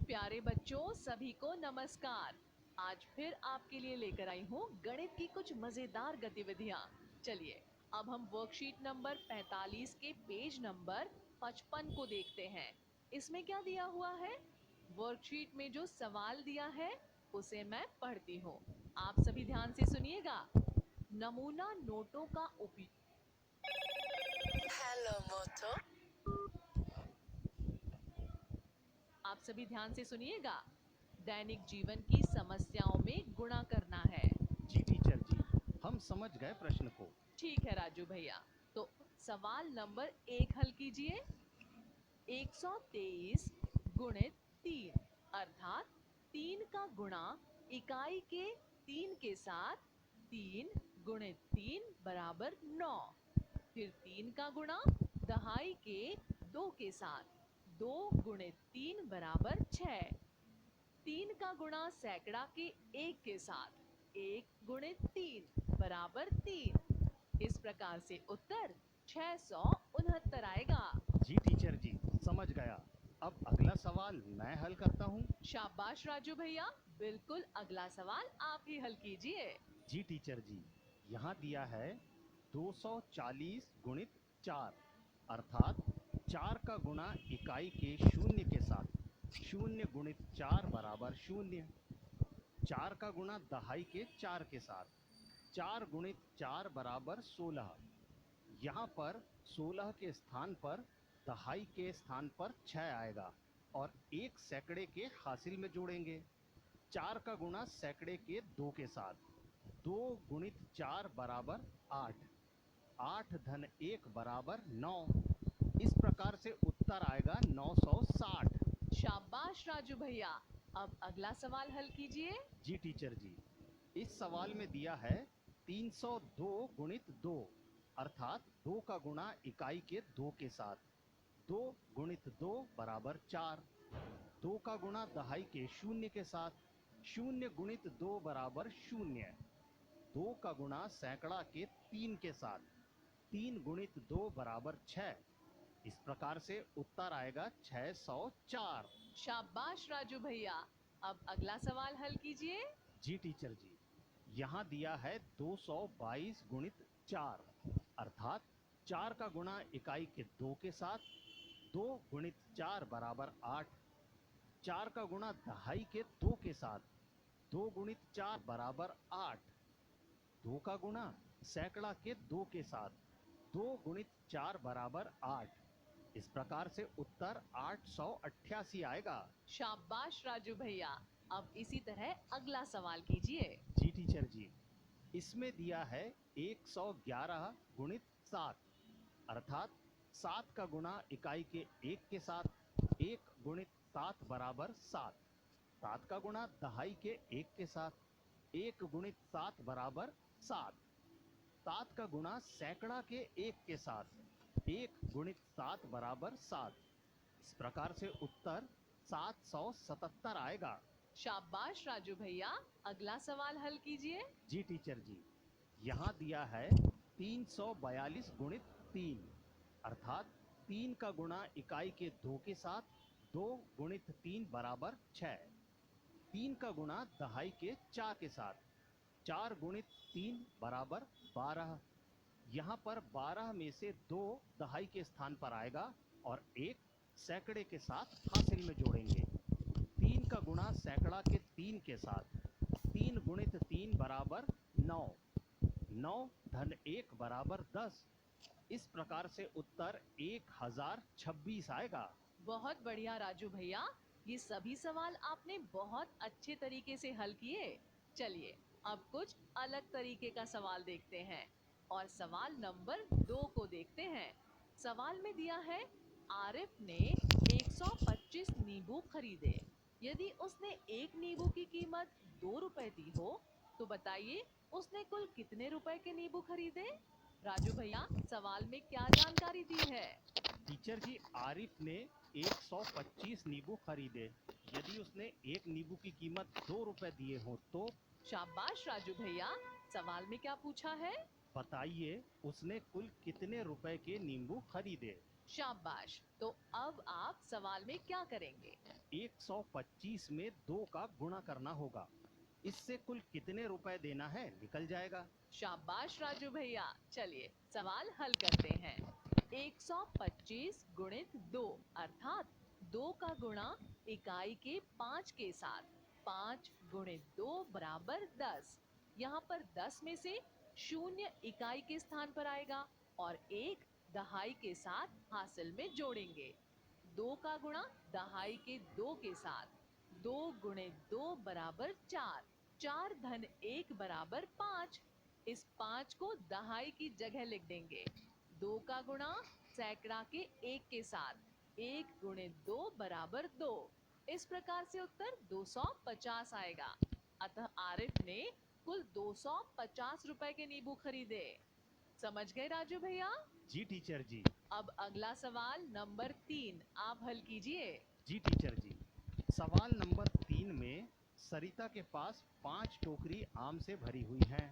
प्यारे बच्चों, सभी को नमस्कार। आज फिर आपके लिए लेकर आई हूँ गणित की कुछ मजेदार गतिविधियाँ। चलिए अब हम वर्कशीट नंबर 45 के पेज नंबर 55 को देखते हैं। इसमें क्या दिया हुआ है? वर्कशीट में जो सवाल दिया है उसे मैं पढ़ती हूँ, आप सभी ध्यान से सुनिएगा। नमूना नोटों का उपयोग। Hello, Moto. आप सभी ध्यान से सुनिएगा। दैनिक जीवन की समस्याओं में गुणा करना है। जी टीचर जी, हम समझ गए प्रश्न को। ठीक है राजू भैया, तो सवाल नंबर 1 हल कीजिए। 123 गुणित 3 अर्थात 3 का गुणा इकाई के 3 के साथ 3 गुणित 3 बराबर 9। फिर 3 का गुणा दहाई के 2 के साथ 2 गुणित 3 बराबर 6। 3 का गुणा सैकड़ा के 1 के साथ 1 गुणित 3 बराबर 3। इस प्रकार से उत्तर 669 आएगा। जी टीचर जी, समझ गया। अब अगला सवाल मैं हल करता हूँ। शाबाश राजू भैया, बिल्कुल अगला सवाल आप ही हल कीजिए। जी टीचर जी, यहाँ दिया है 240 गुणित 4 अर्थात 4 का गुणा इकाई के 0 के साथ 0 गुणित 4 बराबर 0। 4 का गुणा दहाई के 4 के साथ 4 गुणित 4 बराबर 16। यहाँ पर 16 के स्थान पर दहाई के स्थान पर 6 आएगा और एक सैकड़े के हासिल में जोड़ेंगे। 4 का गुणा सैकड़े के 2 के साथ 2 गुणित 4 बराबर 8। 8 धन 1 बराबर 9। इस प्रकार से उत्तर आएगा 960। शाबाश राजू भैया। अब अगला सवाल हल कीजिए। जी टीचर जी, इस सवाल में दिया है 302 गुणित 2, अर्थात 2 का गुणा इकाई के 2 के साथ। 2 गुणित 2 बराबर 4। 2 का गुणा दहाई के 0 के साथ। 0 गुणित 2 बराबर 0। 2 का गुणा सैकड़ा के 3 के साथ। 3 गुणित 2 बराबर 6। इस प्रकार से उत्तर आएगा 604। शाबाश राजू भैया। अब अगला सवाल हल कीजिए। जी टीचर जी, यहाँ दिया है 222 गुणित 4, अर्थात 4 का गुणा इकाई के 2 के साथ। 2 गुणित 4 बराबर 8। 4 का गुणा दहाई के 2 के साथ। 2 गुणित 4 बराबर 8। 2 का गुणा सैकड़ा के 2 के साथ। 2 गुणित 4 बराबर 8। इस प्रकार से उत्तर 888 आएगा। शाबाश राजू भैया। अब इसी तरह अगला सवाल कीजिए। जी टीचर जी, इसमें दिया है 111 गुणित 7, अर्थात 7 का गुणा इकाई के 1 के साथ। 1 गुणित 7 बराबर 7। 7 का गुणा दहाई के 1 के साथ। 1 गुणित 7 बराबर 7। 7 का गुणा सैकड़ा के 1 के साथ। 1 गुणित 7 बराबर 7। इस प्रकार से उत्तर 777 आएगा। शाबाश राजू भैया। अगला सवाल हल कीजिए। जी टीचर जी, यहाँ दिया है 342 गुणित 3, अर्थात 3 का गुणा इकाई के 2 के साथ। 2 गुणित 3 बराबर 6। 3 का गुणा दहाई के 4 के साथ। 4 गुणित 3 बराबर 12। यहाँ पर 12 में से 2 दहाई के स्थान पर आएगा और 1 सैकड़े के साथ हासिल में जोड़ेंगे। 3 का गुणा सैकड़ा के 3 के साथ। 3 गुणित 3 बराबर 9। 9 धन 1 बराबर 10। इस प्रकार से उत्तर 1026 आएगा। बहुत बढ़िया राजू भैया। ये सभी सवाल आपने बहुत अच्छे तरीके से हल किए। चलिए अब कुछ अलग तरीके का सवाल देखते हैं और सवाल नंबर 2 को देखते हैं। सवाल में दिया है आरिफ ने 125 नींबू खरीदे। यदि उसने एक नींबू की कीमत 2 रुपए दी हो तो बताइए उसने कुल कितने रुपए के नींबू खरीदे। राजू भैया सवाल में क्या जानकारी दी है। टीचर जी, आरिफ ने 125 नींबू खरीदे। यदि उसने एक नींबू की कीमत 2 रुपए दिए हो तो शाबाश राजू भैया। सवाल में क्या पूछा है। बताइए उसने कुल कितने रुपए के नींबू खरीदे। शाबाश। तो अब आप सवाल में क्या करेंगे। 125 में 2 का गुणा करना होगा। इससे कुल कितने रुपए देना है निकल जाएगा। शाबाश राजू भैया। चलिए सवाल हल करते हैं। 125 गुणित 2 अर्थात 2 का गुणा इकाई के 5 के साथ। 5 गुणित 2 बराबर 10। यहाँ पर 10 में से 0 इकाई के स्थान पर आएगा और 1 दहाई के साथ हासिल में जोड़ेंगे। 2 का गुणा दहाई के 2 के साथ। 2 गुणित 2 बराबर 4। 4 धन 1 बराबर 5। इस 5 को दहाई की जगह लिख देंगे। 2 का गुणा सैकड़ा के 1 के साथ। 1 गुणित 2 बराबर 2। इस प्रकार से उत्तर 250 आएगा। अतः आरिफ ने कुल 250 रुपए के नींबू खरीदे। समझ गए राजू भैया। जी टीचर जी। अब अगला सवाल नंबर 3 आप हल कीजिए। जी टीचर जी, सवाल नंबर 3 में सरिता के पास 5 टोकरी आम से भरी हुई हैं।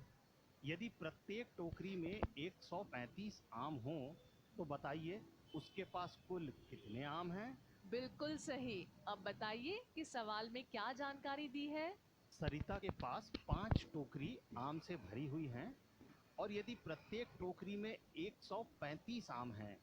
यदि प्रत्येक टोकरी में 135 आम हो तो बताइए उसके पास कुल कितने आम हैं। बिल्कुल सही। अब बताइए कि सवाल में क्या जानकारी दी है। सरिता के पास 5 टोकरी आम से भरी हुई हैं और यदि प्रत्येक टोकरी में 135 आम हैं,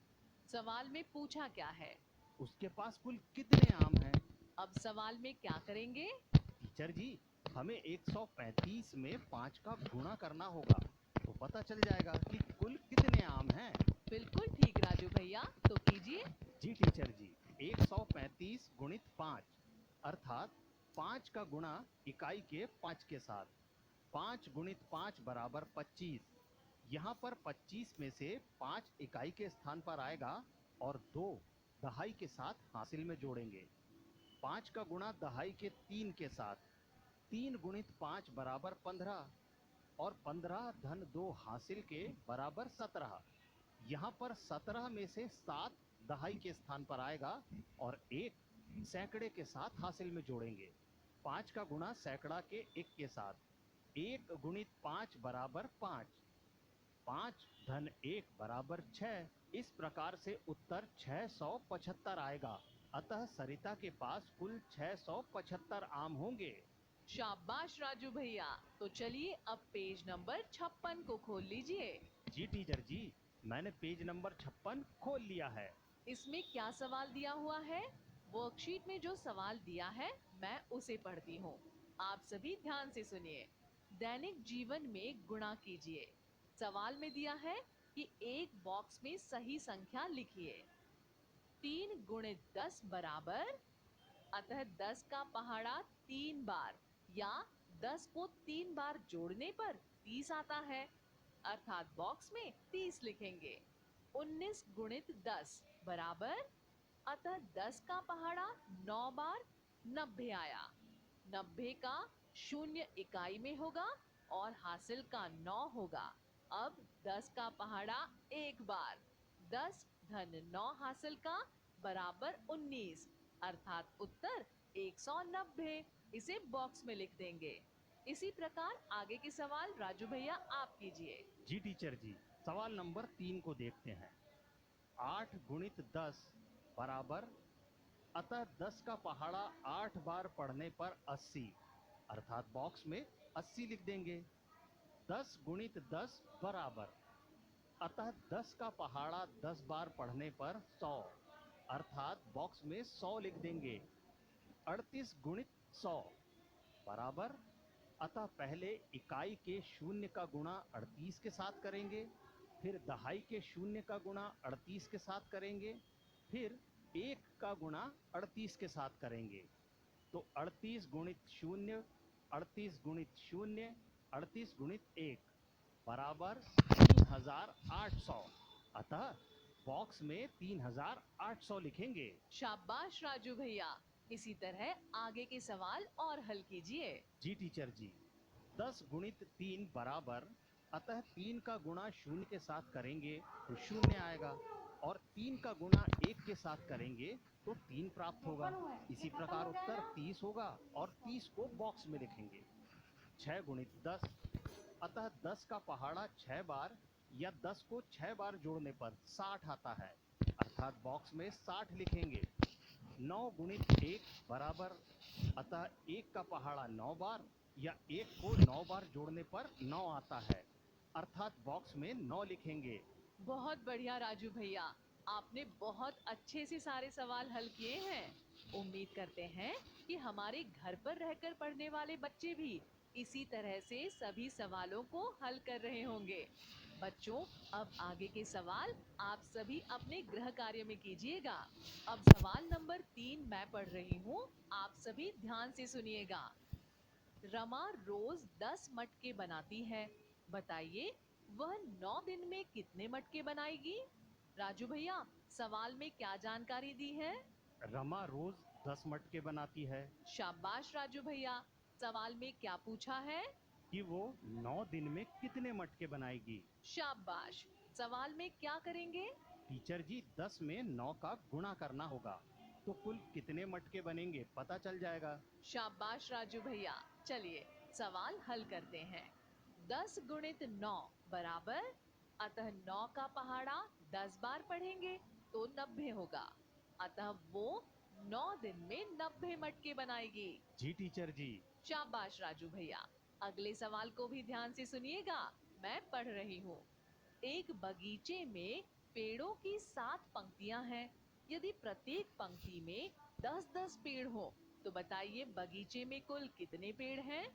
सवाल में पूछा क्या है। उसके पास कुल कितने आम हैं। अब सवाल में क्या करेंगे। टीचर जी, हमें 135 में 5 का गुणा करना होगा तो पता चल जाएगा कि कुल कितने आम हैं। बिल्कुल ठीक राजू भैया, तो कीजिए। जी टीचर जी, 135 गुणित 5 अर्थात 5 का गुणा इकाई के 5 के साथ। 5 गुणित 5 बराबर 25। यहाँ पर 25 में से 5 इकाई के स्थान पर आएगा और 2 दहाई के साथ हासिल में जोड़ेंगे। 5 का गुणा दहाई के 3 के साथ, 3 गुणित 5 बराबर 15 और 15 धन 2 हासिल के बराबर 17। यहाँ पर 17 में से 7 दहाई के स्थान पर आएगा और 1 सैकड़े के साथ हासिल में जोड़ेंगे। 5 का गुणा सैकड़ा के 1 के साथ, 1 गुणित 5 बराबर 5, 5 धन 1 बराबर 6। इस प्रकार से उत्तर 675 आएगा। अतः सरिता के पास कुल 675 आम होंगे। शाबाश राजू भैया। तो चलिए अब पेज नंबर 56 को खोल लीजिए। जी टीचर जी, मैंने पेज नंबर 56 खोल लिया है। इसमें क्या सवाल दिया हुआ है? वर्कशीट में जो सवाल दिया है मैं उसे पढ़ती हूँ। आप सभी ध्यान से सुनिए। दैनिक जीवन में गुणा कीजिए। सवाल में दिया है कि एक बॉक्स में सही संख्या लिखिए। 3 गुणित 10 बराबर, अतः 10 का पहाड़ा 3 बार या 10 को 3 बार जोड़ने पर 30 आता है, अर्थात बॉक्स में 30 लिखेंगे। 19 गुणित 10 बराबर, अतः 10 का पहाड़ा 9 बार 90 आया। 90 का शून्य इकाई में होगा और हासिल का 9 होगा। अब 10 का पहाड़ा 1 बार, 10 धन 9 हासिल का बराबर 19, अर्थात उत्तर 190। इसे बॉक्स में लिख देंगे। इसी प्रकार आगे के सवाल राजू भैया आप कीजिए। जी टीचर जी, सवाल नंबर 3 को देखते हैं। 8 गुणित 10 बराबर, अतः 10 का पहाड़ा 8 बार पढ़ने पर 80, अर्थात बॉक्स में 80 लिख देंगे। 10 गुणित 10 बराबर, अतः 10 का पहाड़ा 10 बार पढ़ने पर 100, अर्थात बॉक्स में 100 लिख देंगे। 38 गुणित 100 बराबर, अतः पहले इकाई के शून्य का गुणा 38 के साथ करेंगे, फिर दहाई के शून्य का गुणा 38 के साथ करेंगे, फिर 1 का गुणा 38 के साथ करेंगे। तो 38 गुणित शून्य, 38 गुणित शून्य, 38 गुणित 1 बराबर 3800, अतः बॉक्स में 3800 लिखेंगे। शाबाश राजू भैया। इसी तरह आगे के सवाल और हल कीजिए। जी टीचर जी, 10 गुणित 3 बराबर, अतः 3 का गुणा शून्य के साथ करेंगे तो शून्य आएगा और 3 का गुणा 1 के साथ करेंगे तो 3 प्राप्त होगा। इसी प्रकार उत्तर 30 होगा और 30 को बॉक्स में लिखेंगे। 6 गुणित 10, अतः 10 का पहाड़ा 6 बार या 10 को 6 बार जोड़ने पर 60 आता है, अर्थात बॉक्स में 60 लिखेंगे। 9 गुणित 1 बराबर, अतः 1 का पहाड़ा 9 बार या 1 को 9 बार जोड़ने पर 9 आता है, अर्थात बॉक्स में 9 लिखेंगे। बहुत बढ़िया राजू भैया, आपने बहुत अच्छे से सारे सवाल हल किए हैं। उम्मीद करते हैं कि हमारे घर पर रहकर पढ़ने वाले बच्चे भी इसी तरह से सभी सवालों को हल कर रहे होंगे। बच्चों, अब आगे के सवाल आप सभी अपने गृह कार्य में कीजिएगा। अब सवाल नंबर 3 मैं पढ़ रही हूँ, आप सभी ध्यान से सुनिएगा। रमा रोज 10 मटके बनाती है, बताइए वह 9 दिन में कितने मटके बनाएगी? राजू भैया, सवाल में क्या जानकारी दी है? रमा रोज 10 मटके बनाती है। शाबाश राजू भैया। सवाल में क्या पूछा है? कि वो 9 दिन में कितने मटके बनाएगी। शाबाश। सवाल में क्या करेंगे? टीचर जी, 10 में 9 का गुणा करना होगा तो कुल कितने मटके बनेंगे पता चल जाएगा। शाबाश राजू भैया। चलिए सवाल हल करते हैं। 10 गुणित 9 बराबर, अतः 9 का पहाड़ा 10 बार पढ़ेंगे तो 90 होगा, अतः वो 9 दिन में 90 मटके बनाएगी। जी टीचर जी। शाबाश राजू भैया। अगले सवाल को भी ध्यान से सुनिएगा, मैं पढ़ रही हूँ। एक बगीचे में पेड़ों की 7 पंक्तियां हैं। यदि प्रत्येक पंक्ति में 10-10 पेड़ हो तो बताइए बगीचे में कुल कितने पेड़ हैं?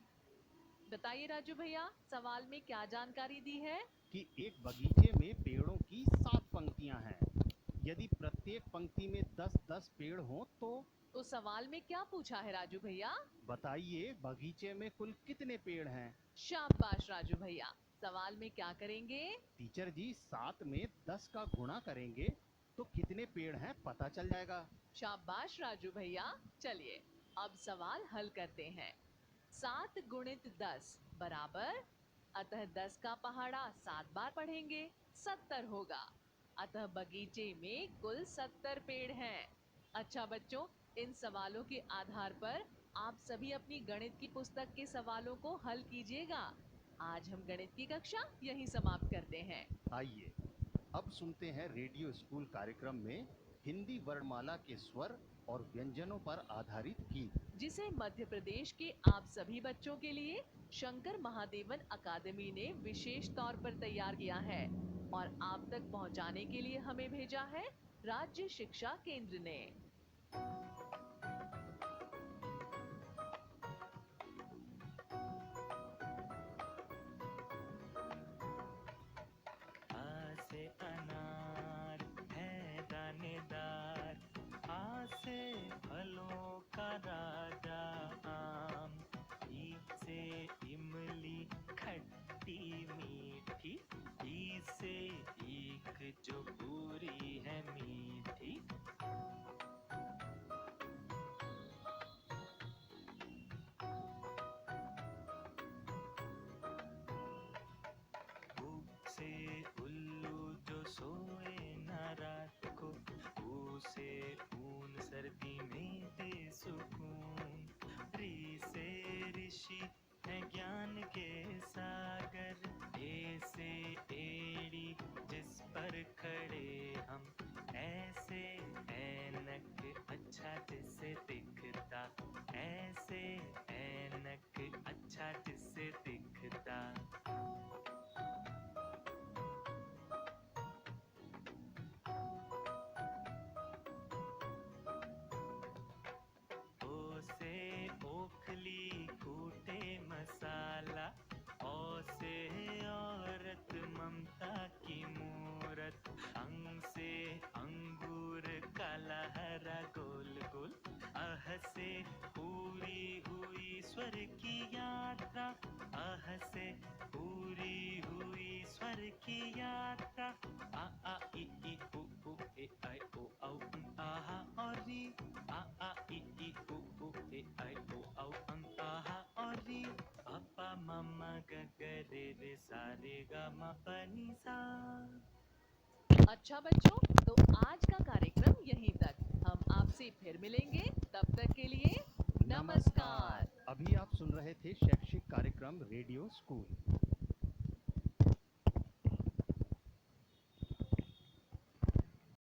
बताइए राजू भैया, सवाल में क्या जानकारी दी है? कि एक बगीचे में पेड़ों की 7 पंक्तियां हैं। यदि प्रत्येक पंक्ति में 10-10 पेड़ हों तो सवाल में क्या पूछा है राजू भैया? बताइए बगीचे में कुल कितने पेड़ हैं। शाबाश राजू भैया। सवाल में क्या करेंगे? टीचर जी 7 में 10 का गुणा करेंगे तो कितने पेड़ हैं पता चल जाएगा। शाबाश राजू भैया। चलिए अब सवाल हल करते हैं। 7 गुणित 10 बराबर, अतः 10 का पहाड़ा 7 बार पढ़ेंगे 70 होगा। अतः बगीचे में कुल 70 पेड़ हैं। अच्छा बच्चों, इन सवालों के आधार पर आप सभी अपनी गणित की पुस्तक के सवालों को हल कीजिएगा। आज हम गणित की कक्षा यहीं समाप्त करते हैं। आइए अब सुनते हैं रेडियो स्कूल कार्यक्रम में हिंदी वर्णमाला के स्वर और व्यंजनों पर आधारित गीत, जिसे मध्य प्रदेश के आप सभी बच्चों के लिए शंकर महादेवन अकादमी ने विशेष तौर पर तैयार किया है और आप तक पहुंचाने के लिए हमें भेजा है राज्य शिक्षा केंद्र ने। आ से अनार है दानेदार, आ से फलों का राजा आम, ई से इमली खट्टी मीठी, ई से ईख जो पूरी है मीठी। ऊ से उल्लू जो सोए न रात को, ऊ से ऊन सर्दी में दे सुकून, री से ऋषि है ज्ञान के सागर, ए से एड़ी जिस पर खड़े हम, ऐसे ऐनक अच्छा जिससे दिखता, ऐसे ऐनक अच्छा जिससे दिखता। ओ से ओखली कूटे मसाला, ओ से औरत ममता की मूरत, अंग से अंगूर काला हरा गोल गोल, अह से पूरी हुई स्वर की यात्रा, अह से पूरी हुई स्वर की यात्रा। आ ई उ ए आई ओ औ आहा और री, आ ई उ ए आई ओ औ आहा और री, पापा मम्मा ग ग रे रे सा रे गा मा पा नी सा। अच्छा बच्चों, तो आज का कार्यक्रम यहीं तक। हम आपसे फिर मिलेंगे, तब तक के लिए नमस्कार। अभी आप सुन रहे थे शैक्षिक कार्यक्रम रेडियो स्कूल।